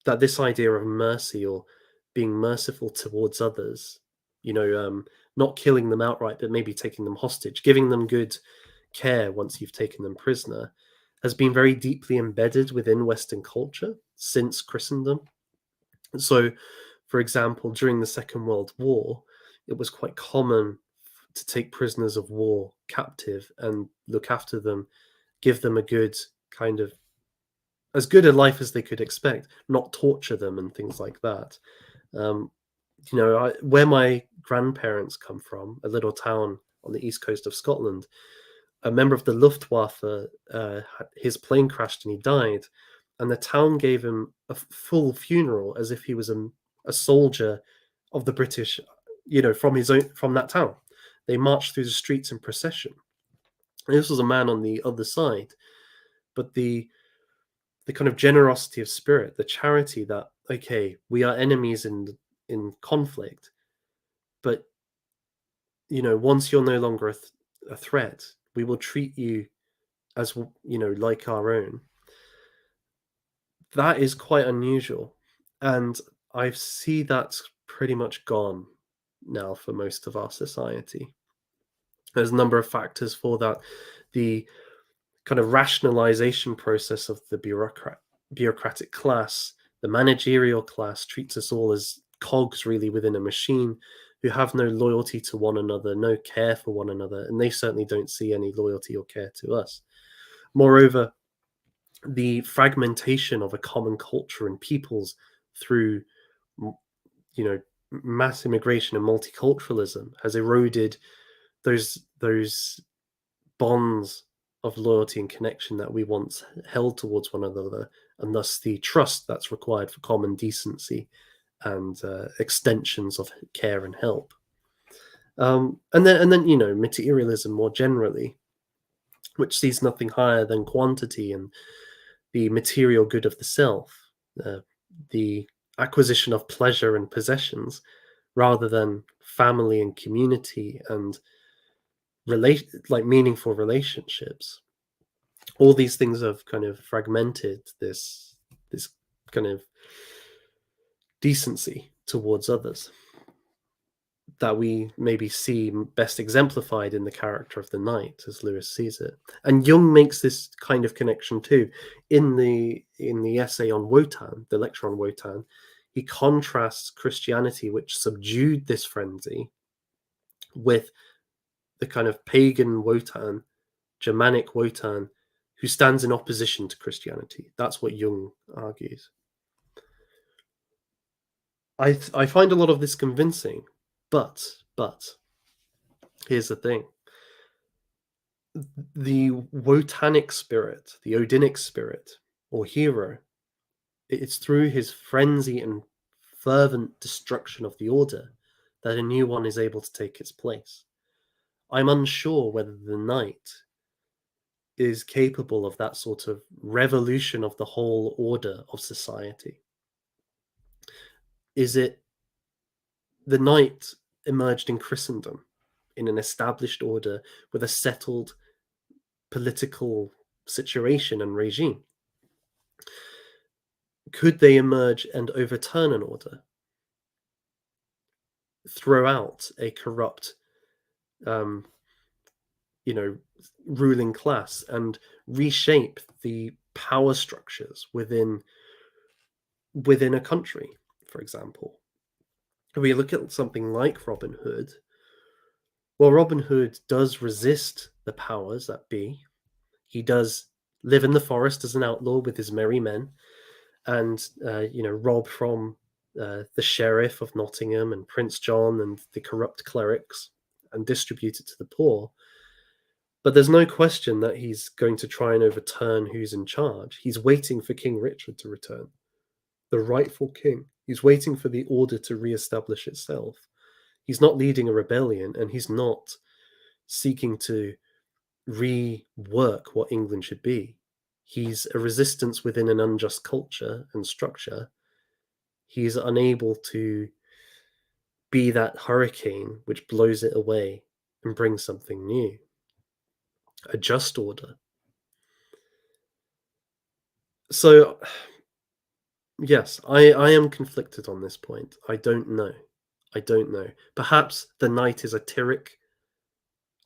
that this idea of mercy, or being merciful towards others, not killing them outright, but maybe taking them hostage, giving them good care once you've taken them prisoner, has been very deeply embedded within Western culture since Christendom. So, for example, during the Second World War, it was quite common to take prisoners of war captive and look after them, give them a good kind of as good a life as they could expect, not torture them and things like that. Where my grandparents come from, a little town on the east coast of Scotland, a member of the Luftwaffe, his plane crashed and he died, and the town gave him a full funeral as if he was a soldier of the British, from that town. They marched through the streets in procession. And this was a man on the other side, but the kind of generosity of spirit, the charity that, okay, we are enemies in conflict, but once you're no longer a threat. We will treat you as, like our own. That is quite unusual, and I see that's pretty much gone now for most of our society. There's a number of factors for that. The kind of rationalization process of the bureaucratic class, the managerial class, treats us all as cogs really within a machine who have no loyalty to one another, no care for one another, and they certainly don't see any loyalty or care to us. Moreover, the fragmentation of a common culture and peoples through you know mass immigration and multiculturalism has eroded those bonds of loyalty and connection that we once held towards one another, and thus the trust that's required for common decency and extensions of care and help. And then materialism more generally, which sees nothing higher than quantity and the material good of the self, uh, the acquisition of pleasure and possessions, rather than family and community and meaningful relationships. All these things have kind of fragmented this kind of decency towards others that we maybe see best exemplified in the character of the knight as Lewis sees it. And Jung makes this kind of connection too. In the essay on Wotan, the lecture on Wotan, he contrasts Christianity, which subdued this frenzy, with the kind of pagan Wotan, Germanic Wotan, who stands in opposition to Christianity. That's what Jung argues. I find a lot of this convincing, but here's the thing: the Wotanic spirit, the Odinic spirit or hero, it's through his frenzy and fervent destruction of the order that a new one is able to take its place. I'm unsure whether the knight is capable of that sort of revolution of the whole order of society. Is it the knight emerged in Christendom in an established order with a settled political situation and regime? Could they emerge and overturn an order, throw out a corrupt, um, you know, ruling class, and reshape the power structures within a country, for example? If we look at something like Robin Hood, well, Robin Hood does resist the powers that be. He does live in the forest as an outlaw with his merry men, and rob from the sheriff of Nottingham and Prince John and the corrupt clerics, and distribute it to the poor. But there's no question that he's going to try and overturn who's in charge. He's waiting for King Richard to return, the rightful king. He's waiting for the order to re-establish itself. He's not leading a rebellion, and he's not seeking to rework what England should be. He's a resistance within an unjust culture and structure. He's unable to be that hurricane which blows it away and brings something new, a just order. So, yes, I am conflicted on this point. I don't know. Perhaps the knight is a Tyrrhic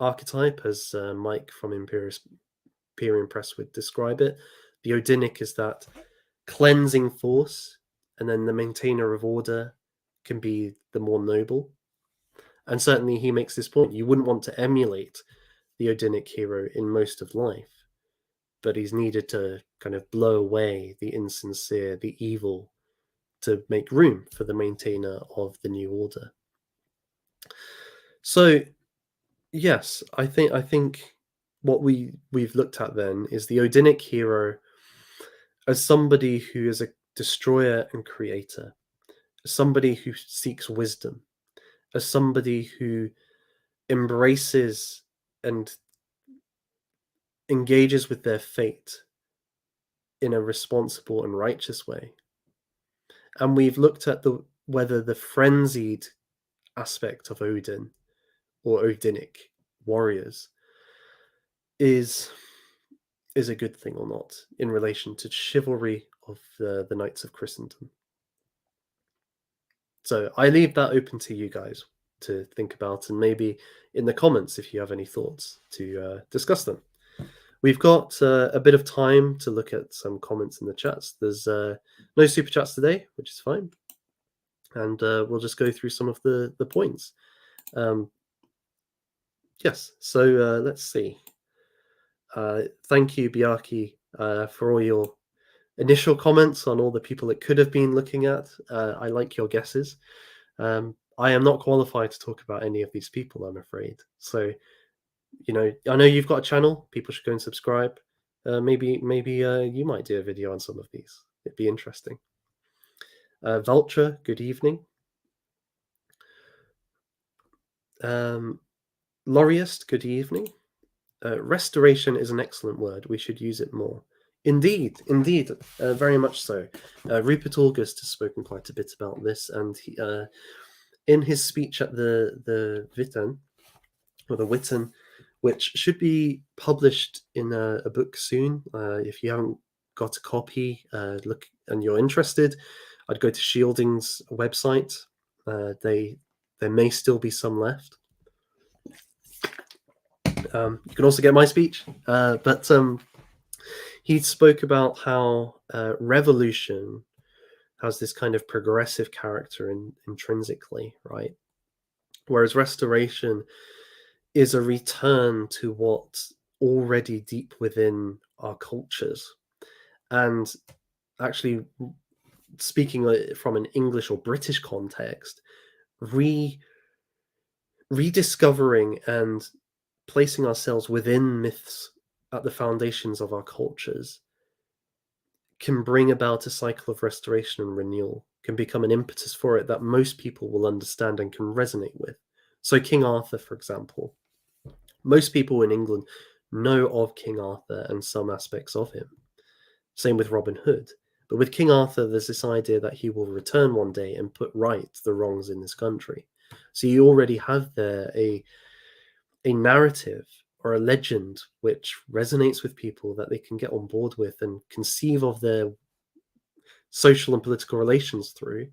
archetype, as Mike from Imperium Press would describe it. The Odinic is that cleansing force, and then the maintainer of order can be the more noble. And certainly he makes this point: you wouldn't want to emulate the Odinic hero in most of life, but he's needed to kind of blow away the insincere, the evil, to make room for the maintainer of the new order. So yes, I think what we've looked at then is the Odinic hero as somebody who is a destroyer and creator, as somebody who seeks wisdom, as somebody who embraces and engages with their fate in a responsible and righteous way. And we've looked at whether the frenzied aspect of Odin or Odinic warriors is a good thing or not in relation to chivalry of the knights of Christendom. So I leave that open to you guys to think about, and maybe in the comments if you have any thoughts to discuss them. We've got a bit of time to look at some comments in the chats. There's no super chats today, which is fine, and we'll just go through some of the points. Yes, so let's see. Thank you, Biaki, for all your initial comments on all the people it could have been looking at. I like your guesses. I am not qualified to talk about any of these people, I'm afraid. So, I know you've got a channel. People should go and subscribe. Maybe you might do a video on some of these. It'd be interesting. Vulture, good evening. Laureist, good evening. Restoration is an excellent word. We should use it more. Indeed, very much so. Rupert August has spoken quite a bit about this, and he, in his speech at the Witten, or the Witten, which should be published in a book soon. If you haven't got a copy, look, and you're interested, I'd go to Shielding's website. There may still be some left. You can also get my speech, but he spoke about how revolution has this kind of progressive character intrinsically, right? Whereas restoration is a return to what's already deep within our cultures. And actually, speaking from an English or British context, rediscovering and placing ourselves within myths at the foundations of our cultures can bring about a cycle of restoration and renewal, can become an impetus for it that most people will understand and can resonate with. So King Arthur, for example, most people in England know of King Arthur and some aspects of him. Same with Robin Hood. But with King Arthur, there's this idea that he will return one day and put right the wrongs in this country. So you already have there a narrative or a legend which resonates with people that they can get on board with and conceive of their social and political relations through,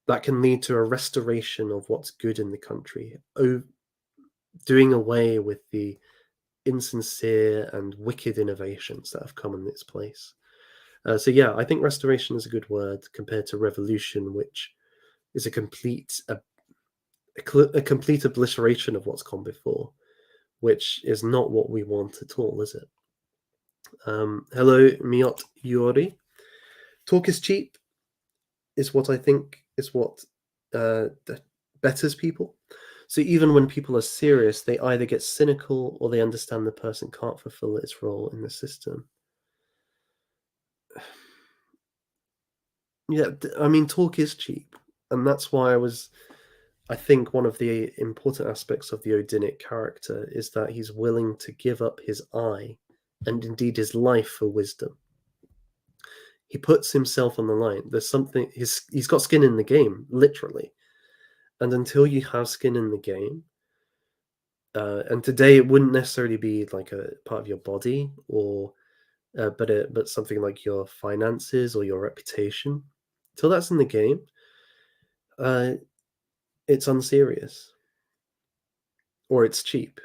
that can lead to a restoration of what's good in the country, doing away with the insincere and wicked innovations that have come in its place. So yeah, I think restoration is a good word compared to revolution, which is a complete obliteration of what's come before, which is not what we want at all, is it? Hello, Miot Yori. Talk is cheap is what I think is what betters people. So even when people are serious, they either get cynical or they understand the person can't fulfill its role in the system. Yeah, I mean, talk is cheap. And that's why I think one of the important aspects of the Odinic character is that he's willing to give up his eye and indeed his life for wisdom. He puts himself on the line. There's something, he's got skin in the game, literally. And until you have skin in the game, and today it wouldn't necessarily be like a part of your body or but something like your finances or your reputation. Till that's in the game, it's unserious or it's cheap.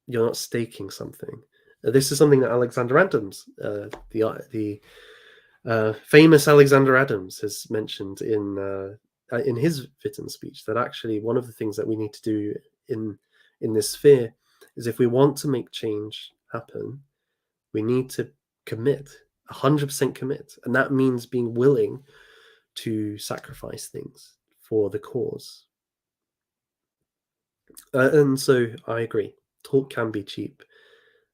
You're not staking something. This is something that Alexander Adams, the famous Alexander Adams, has mentioned in his Witten speech, that actually one of the things that we need to do in this sphere is, if we want to make change happen, we need to commit, 100% commit, and that means being willing to sacrifice things for the cause. And so I agree, talk can be cheap.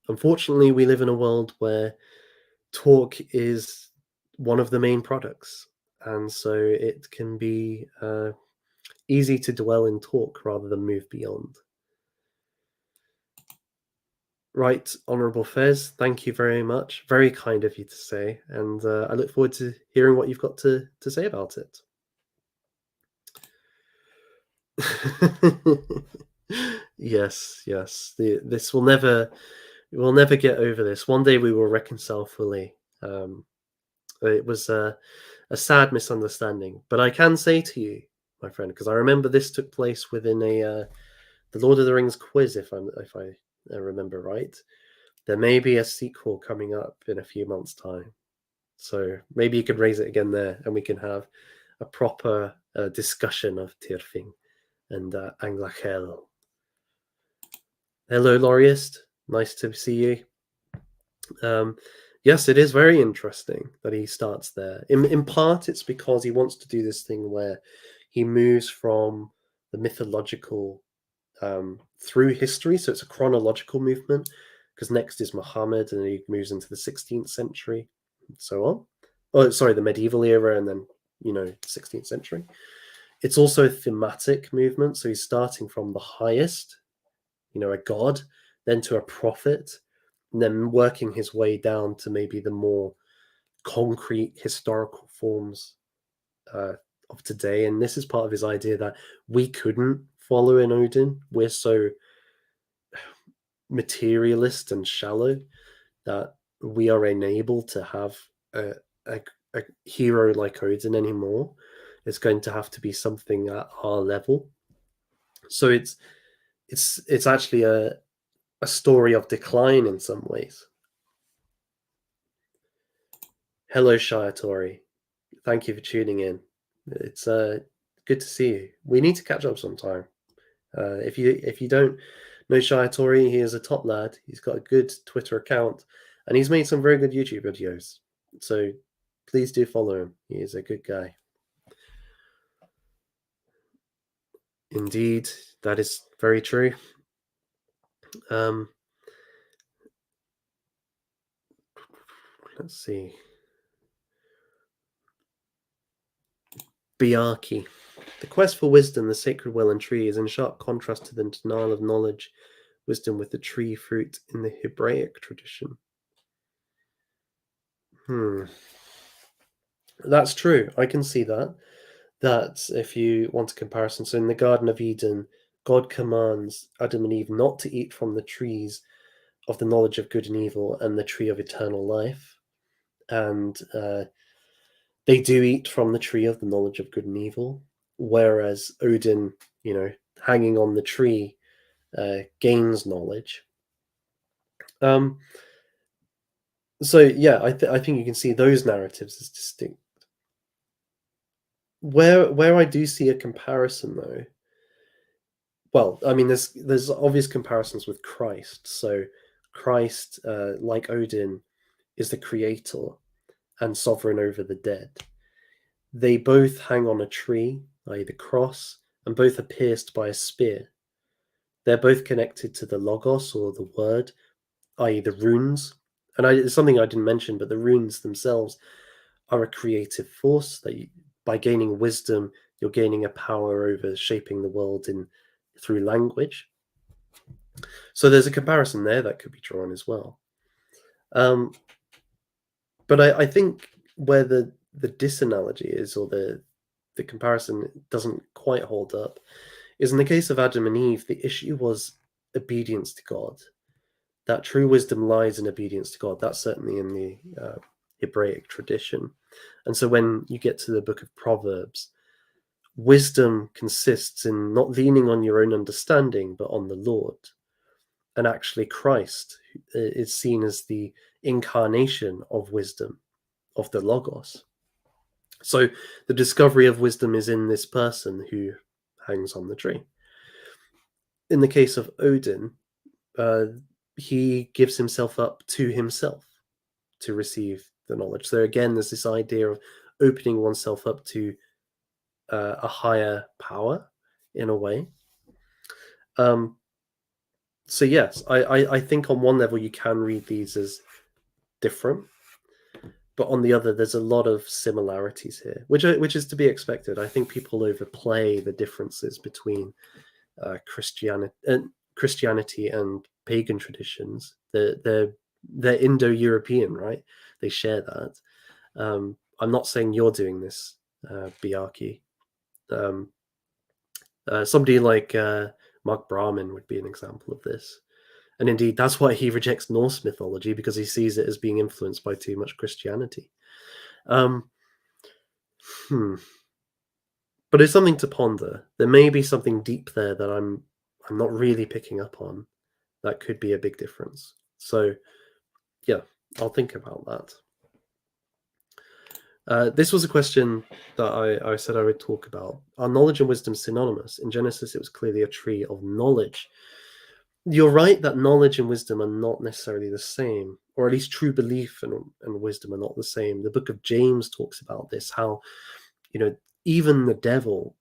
Unfortunately, we live in a world where talk is one of the main products, and so it can be easy to dwell in talk rather than move beyond. Right, Honourable Fez, thank you very much. Very kind of you to say, and I look forward to hearing what you've got to say about it. Yes. This will never We'll never get over this. One day we will reconcile fully. It was a sad misunderstanding, but I can say to you, my friend, because I remember this took place within the Lord of the Rings quiz, if I remember right. There may be a sequel coming up in a few months' time, so maybe you could raise it again there, and we can have a proper discussion of Tyrfing and Anglachel. Hello, Laureist. Nice to see you. Yes, it is very interesting that he starts there. In part, it's because he wants to do this thing where he moves from the mythological through history. So it's a chronological movement, because next is Muhammad, and he moves into the 16th century, and so on. Oh, sorry, the medieval era, and then 16th century. It's also a thematic movement, so he's starting from the highest, a god, then to a prophet, and then working his way down to maybe the more concrete historical forms uh, of today. And this is part of his idea that we couldn't follow in Odin. We're so materialist and shallow that we are unable to have a, a, a hero like Odin anymore. It's going to have to be something at our level. So it's actually a story of decline in some ways. Hello, Shiatori. Thank you for tuning in. It's good to see you. We need to catch up sometime. If you don't know Shiatori, he is a top lad. He's got a good Twitter account, and he's made some very good YouTube videos. So please do follow him. He is a good guy. Indeed, that is very true. Let's see. Bureaucracy. The quest for wisdom, the sacred well and tree, is in sharp contrast to the denial of knowledge, wisdom with the tree fruit in the Hebraic tradition. That's true. I can see that. That if you want a comparison, so in the Garden of Eden, God commands Adam and Eve not to eat from the trees of the knowledge of good and evil and the tree of eternal life. And they do eat from the tree of the knowledge of good and evil, whereas Odin, hanging on the tree, gains knowledge. So yeah, I think you can see those narratives as distinct. Where I do see a comparison, though, well, I mean, there's obvious comparisons with Christ. So Christ, like Odin, is the creator and sovereign over the dead. They both hang on a tree, i.e., the cross, and both are pierced by a spear. They're both connected to the logos, or the word, i.e., the runes. And it's something I didn't mention, but the runes themselves are a creative force that by gaining wisdom, you're gaining a power over shaping the world through language. So there's a comparison there that could be drawn as well. But I think where the disanalogy is, or the comparison doesn't quite hold up, is in the case of Adam and Eve, the issue was obedience to God. That true wisdom lies in obedience to God. That's certainly in the Hebraic tradition. And so when you get to the book of Proverbs, wisdom consists in not leaning on your own understanding, but on the Lord. And actually, Christ is seen as the incarnation of wisdom, of the Logos. So the discovery of wisdom is in this person who hangs on the tree. In the case of Odin, he gives himself up to himself to receive the knowledge. So again, there's this idea of opening oneself up to a higher power in a way. So yes, I think on one level you can read these as different, but on the other, there's a lot of similarities here, which is to be expected. I think people overplay the differences between Christianity and pagan traditions. They're Indo-European, right? They share that. I'm not saying you're doing this, Biaki. Somebody like Mark Brahman would be an example of this. And indeed, that's why he rejects Norse mythology, because he sees it as being influenced by too much Christianity. Um, hmm. But it's something to ponder. There may be something deep there that I'm not really picking up on. That could be a big difference. So yeah, I'll think about that. This was a question that I said I would talk about. Are knowledge and wisdom synonymous? In Genesis, it was clearly a tree of knowledge. You're right that knowledge and wisdom are not necessarily the same, or at least true belief and wisdom are not the same. The book of James talks about this, how, you know, even the devil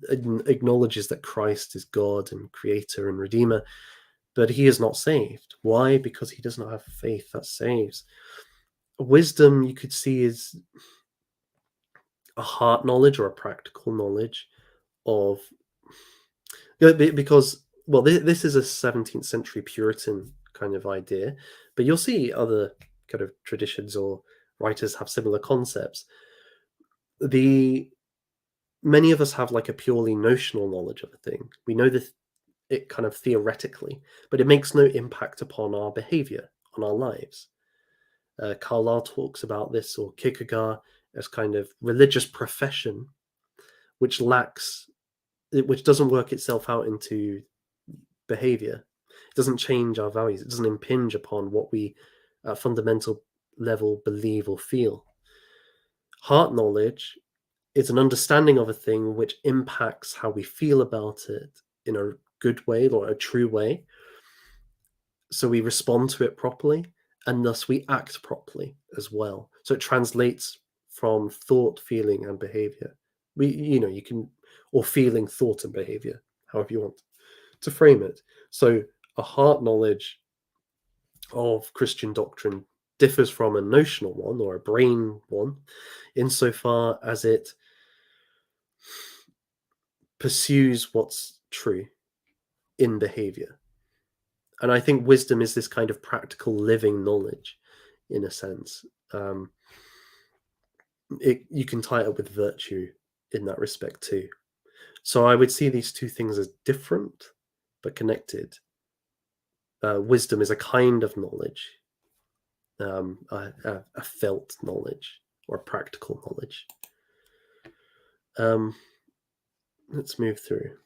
acknowledges that Christ is God and creator and redeemer, but he is not saved. Why? Because he does not have faith that saves. Wisdom, you could see, is a heart knowledge or a practical knowledge of, because, well, this is a 17th century Puritan kind of idea, but you'll see other kind of traditions or writers have similar concepts. The Many of us have like a purely notional knowledge of a thing. We know this it kind of theoretically, but it makes no impact upon our behavior, on our lives. Carlyle talks about this, or Kierkegaard, as kind of religious profession, which lacks, which doesn't work itself out into behavior. It doesn't change our values. It doesn't impinge upon what we, at fundamental level, believe or feel. Heart knowledge is an understanding of a thing which impacts how we feel about it in a good way or a true way. So we respond to it properly, and thus we act properly as well. So it translates from thought, feeling, and behavior. You can, or feeling, thought, and behavior, however you want to frame it. So a heart knowledge of Christian doctrine differs from a notional one or a brain one insofar as it pursues what's true in behavior. And I think wisdom is this kind of practical living knowledge, in a sense. You can tie it up with virtue in that respect too. So I would see these two things as different but connected. Wisdom is a kind of knowledge, a felt knowledge or practical knowledge. Let's move through.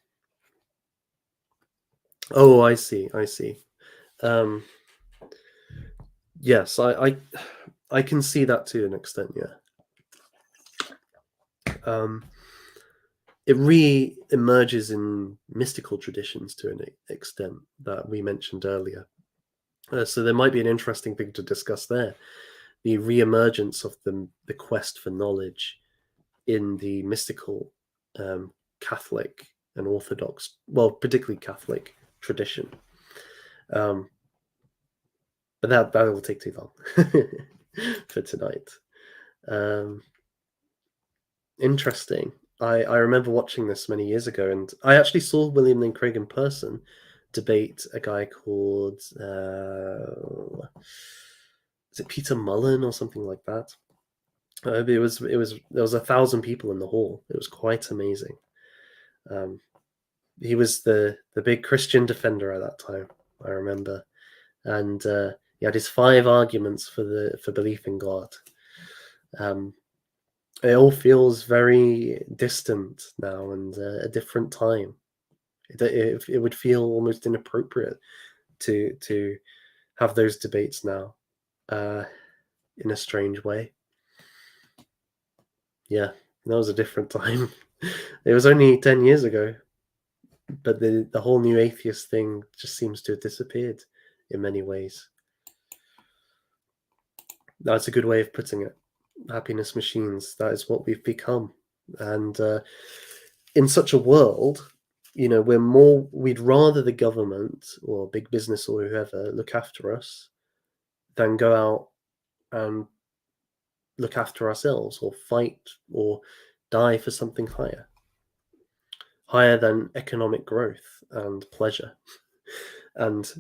Oh, I see. I see. Um, yes, I can see that to an extent. Yeah. It re-emerges in mystical traditions to an extent that we mentioned earlier. So there might be an interesting thing to discuss there: the re-emergence of the quest for knowledge in the mystical, Catholic and Orthodox, well, particularly Catholic tradition. But that will take too long for tonight. Interesting. I remember watching this many years ago, and I actually saw William Lane Craig in person debate a guy called, is it Peter Mullen or something like that? There was 1,000 people in the hall. It was quite amazing. He was the big Christian defender at that time, I remember, and he had his 5 arguments for belief in God. It all feels very distant now and a different time. It would feel almost inappropriate to have those debates now, in a strange way. Yeah, that was a different time. It was only 10 years ago, but the whole new atheist thing just seems to have disappeared in many ways. That's a good way of putting it. Happiness machines, that is what we've become. And in such a world, we'd rather the government or big business or whoever look after us than go out and look after ourselves or fight or die for something higher than economic growth and pleasure and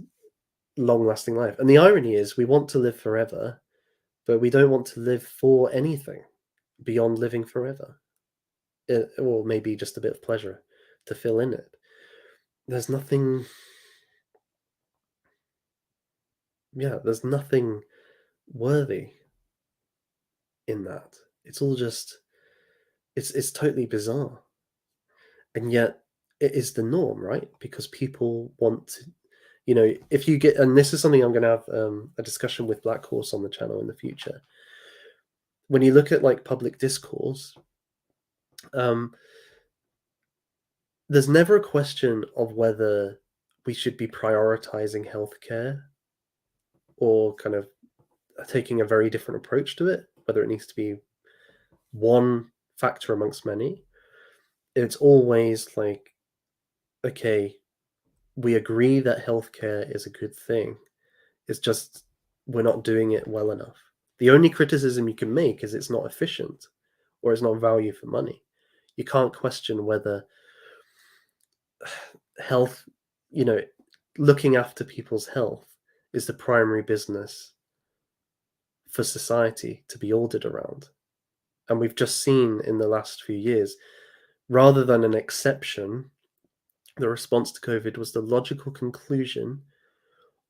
long-lasting life. And the irony is we want to live forever, but we don't want to live for anything beyond living forever, or maybe just a bit of pleasure to fill in it. There's nothing Yeah, there's nothing worthy in that. It's all just it's totally bizarre. And yet it is the norm, right? Because people want to, if you get, and this is something I'm going to have a discussion with Black Horse on the channel in the future. When you look at like public discourse, um, there's never a question of whether we should be prioritizing healthcare or kind of taking a very different approach to it, whether it needs to be one factor amongst many. It's always like, okay, we agree that healthcare is a good thing. It's just we're not doing it well enough. The only criticism you can make is it's not efficient or it's not value for money. You can't question whether health, you know, looking after people's health is the primary business for society to be ordered around. And we've just seen in the last few years, rather than an exception, the response to COVID was the logical conclusion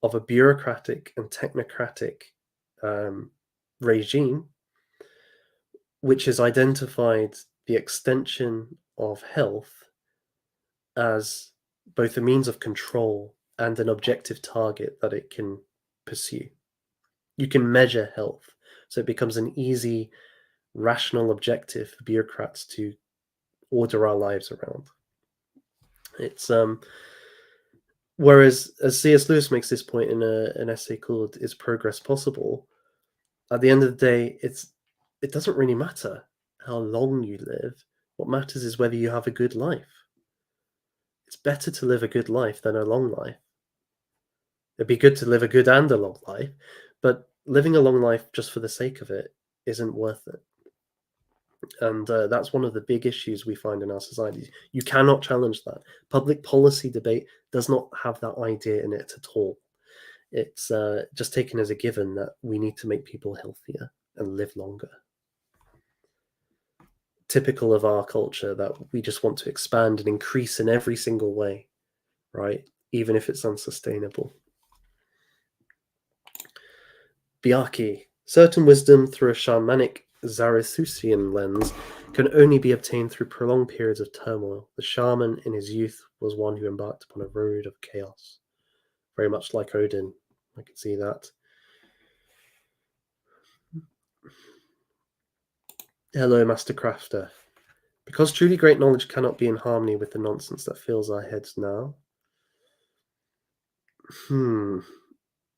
of a bureaucratic and technocratic um, regime, which has identified the extension of health as both a means of control and an objective target that it can pursue. You can measure health, so it becomes an easy, rational objective for bureaucrats to order our lives around. It's whereas as C.S. Lewis makes this point in an essay called "Is Progress Possible?" At the end of the day, it doesn't really matter how long you live. What matters is whether you have a good life. It's better to live a good life than a long life. It'd be good to live a good and a long life, but living a long life just for the sake of it isn't worth it. And that's one of the big issues we find in our society. You cannot challenge that. Public policy debate does not have that idea in it at all. It's just taken as a given that we need to make people healthier and live longer. Typical of our culture that we just want to expand and increase in every single way, right? Even if it's unsustainable. Biaki. Certain wisdom through a shamanic Zarathustrian lens can only be obtained through prolonged periods of turmoil. The shaman in his youth was one who embarked upon a road of chaos. Very much like Odin. I can see that. Hello, Master Crafter. Because truly great knowledge cannot be in harmony with the nonsense that fills our heads now.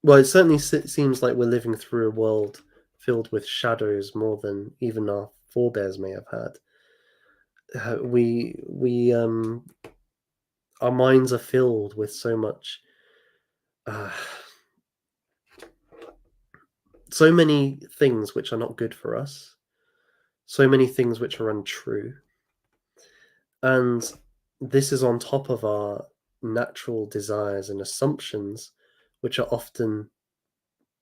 Well, it certainly seems like we're living through a world filled with shadows more than even our forebears may have had. Our minds are filled with so much, uh, so many things which are not good for us, so many things which are untrue, and this is on top of our natural desires and assumptions, which are often,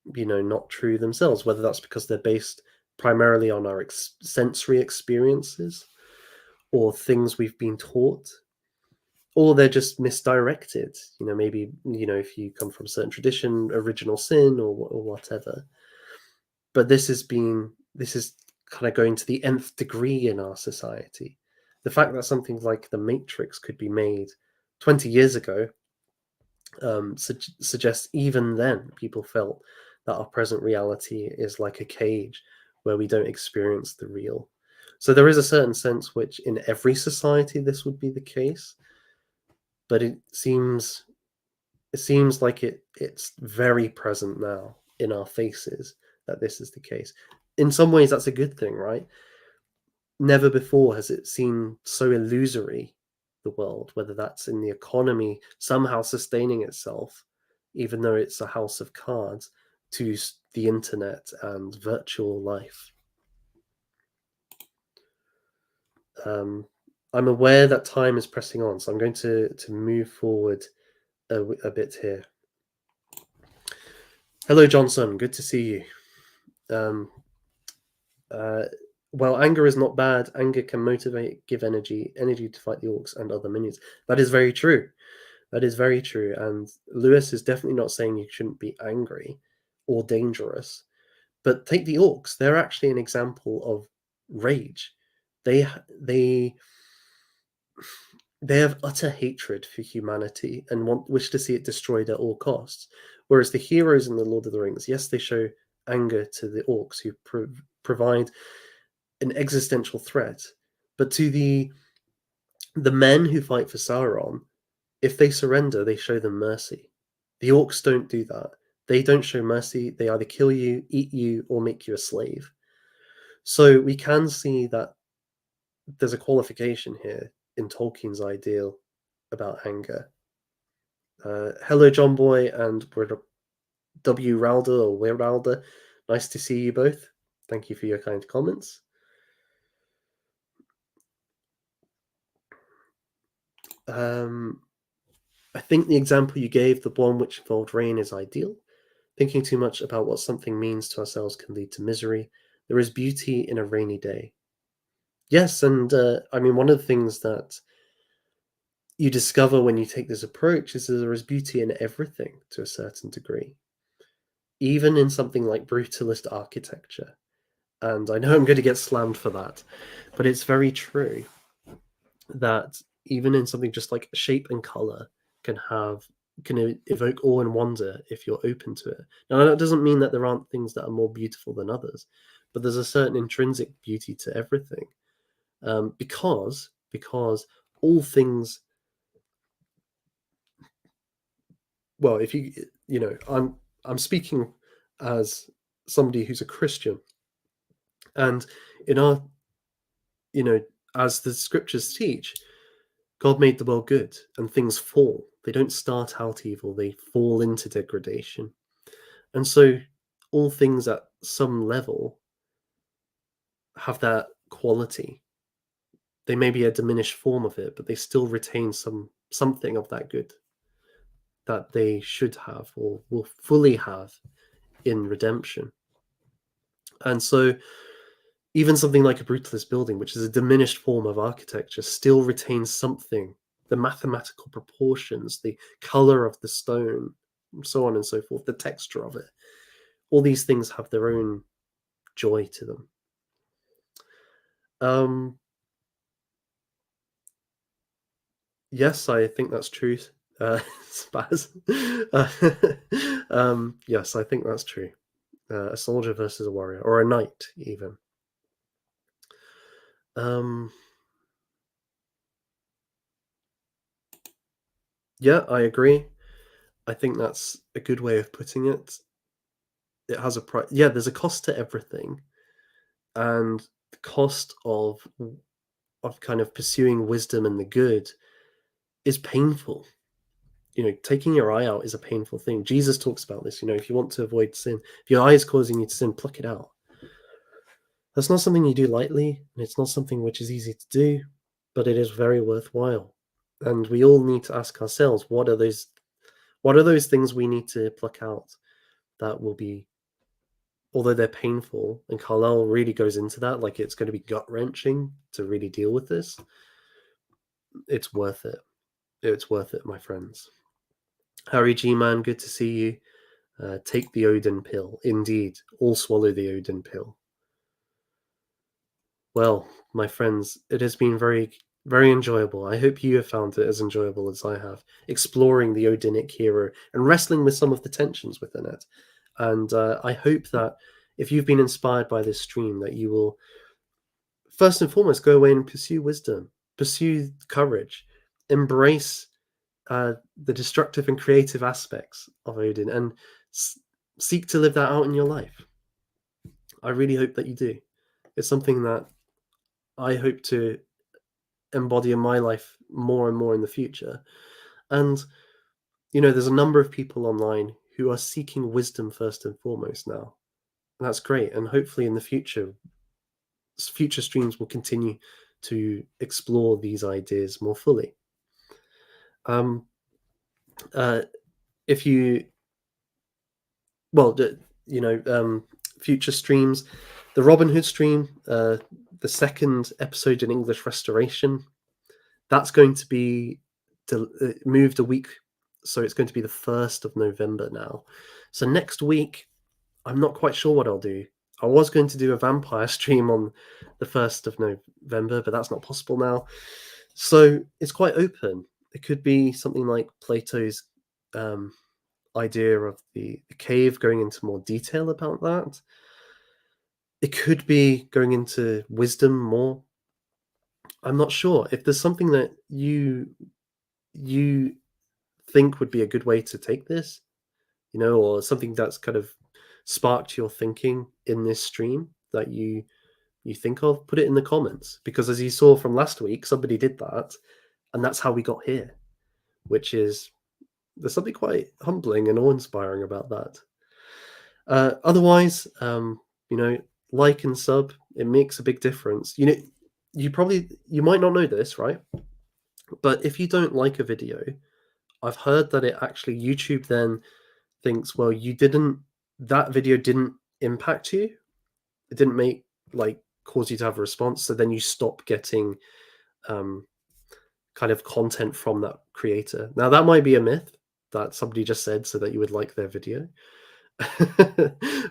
not true themselves. Whether that's because they're based primarily on our sensory experiences or things we've been taught, or they're just misdirected. Maybe if you come from a certain tradition, original sin or whatever. But this is kind of going to the nth degree in our society. The fact that something like the Matrix could be made 20 years ago suggests even then people felt that our present reality is like a cage where we don't experience the real. So there is a certain sense which in every society this would be the case, but it seems like it's very present now in our faces that this is the case. In some ways that's a good thing, right? Never before has it seemed so illusory, the world, whether that's in the economy somehow sustaining itself, even though it's a house of cards, to the internet and virtual life. I'm aware that time is pressing on, so I'm going to move forward a bit here. Hello, Johnson. Good to see you. Well, anger is not bad. Anger can motivate, give energy to fight the orcs and other minions. That is very true. That is very true. And Lewis is definitely not saying you shouldn't be angry. or dangerous. But take the orcs; they're actually an example of rage. They they have utter hatred for humanity and wish to see it destroyed at all costs. Whereas the heroes in the Lord of the Rings, yes, they show anger to the orcs who provide an existential threat, but to the men who fight for Sauron, if they surrender, they show them mercy. The orcs don't do that. They don't show mercy. They either kill you, eat you, or make you a slave. So we can see that there's a qualification here in Tolkien's ideal about anger. Hello, John Boy and W. Ralder or Wiralder. Nice to see you both. Thank you for your kind comments. I think the example you gave, the one which involved rain, is ideal. Thinking too much about what something means to ourselves can lead to misery. There is beauty in a rainy day. Yes, and I mean, one of the things that you discover when you take this approach is that there is beauty in everything to a certain degree, even in something like brutalist architecture. And I know I'm going to get slammed for that, but it's very true that even in something just like shape and color can evoke awe and wonder if you're open to it. Now, that doesn't mean that there aren't things that are more beautiful than others, but there's a certain intrinsic beauty to everything, because all things. Well, if you know, I'm speaking as somebody who's a Christian, and in our, you know, as the scriptures teach, God made the world good, and things fall. They don't start out evil; they fall into degradation. And so all things at some level have that quality. They may be a diminished form of it, but they still retain something of that good that they should have or will fully have in redemption. And so even something like a brutalist building, which is a diminished form of architecture, still retains something, the mathematical proportions, the color of the stone, so on and so forth, the texture of it. All these things have their own joy to them. Yes, I think that's true. Spaz. Yes, I think that's true. A soldier versus a warrior, or a knight, even. Yeah, I agree. I think that's a good way of putting it. It has a price. Yeah, there's a cost to everything, and the cost of kind of pursuing wisdom and the good is painful. You know, taking your eye out is a painful thing. Jesus talks about this. You know, if you want to avoid sin, if your eye is causing you to sin, pluck it out. That's not something you do lightly, and it's not something which is easy to do, but it is very worthwhile. And we all need to ask ourselves, what are those things we need to pluck out that will be, although they're painful, and Carlyle really goes into that, like it's going to be gut wrenching to really deal with this. It's worth it. It's worth it, my friends. Harry G Man, good to see you. Take the Odin pill. Indeed, all swallow the Odin pill. Well, my friends, it has been very, very enjoyable. I hope you have found it as enjoyable as I have, exploring the Odinic hero and wrestling with some of the tensions within it. And I hope that if you've been inspired by this stream, that you will first and foremost go away and pursue wisdom, pursue courage, embrace the destructive and creative aspects of Odin, and seek to live that out in your life. I really hope that you do. It's something that I hope to embody in my life more and more in the future. And, you know, there's a number of people online who are seeking wisdom first and foremost now. And that's great. And hopefully in the future streams will continue to explore these ideas more fully. If you, well, you know, future streams, the Robin Hood stream, the second episode in English Restoration, that's going to be moved a week, so it's going to be the 1st of November now. So next week, I'm not quite sure what I'll do. I was going to do a vampire stream on the 1st of November, but that's not possible now. So it's quite open. It could be something like Plato's um, idea of the cave, going into more detail about that. It could be going into wisdom more. I'm not sure. If there's something that you think would be a good way to take this, or something that's kind of sparked your thinking in this stream that you think of, put it in the comments. Because as you saw from last week, somebody did that, and that's how we got here, which is there's something quite humbling and awe-inspiring about that. Otherwise, like and sub, it makes a big difference. You might not know this, right? But if you don't like a video, I've heard that it actually YouTube then thinks, well, that video didn't impact you. It didn't cause you to have a response. So then you stop getting um, kind of content from that creator. Now that might be a myth that somebody just said so that you would like their video.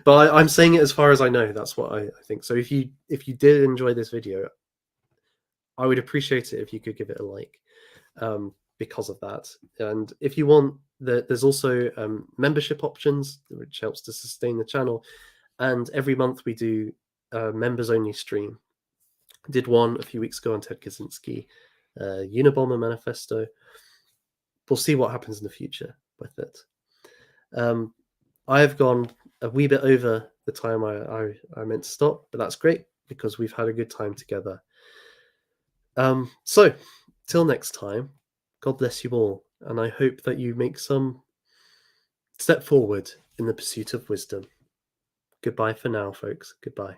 But I'm saying it as far as I know. That's what I think. So if you did enjoy this video, I would appreciate it if you could give it a like, because of that. And if you want, there's also membership options, which helps to sustain the channel. And every month we do a members only stream. I did one a few weeks ago on Ted Kaczynski, Unabomber Manifesto. We'll see what happens in the future with it. I have gone a wee bit over the time I meant to stop, but that's great because we've had a good time together. So, till next time, God bless you all, and I hope that you make some step forward in the pursuit of wisdom. Goodbye for now, folks. Goodbye.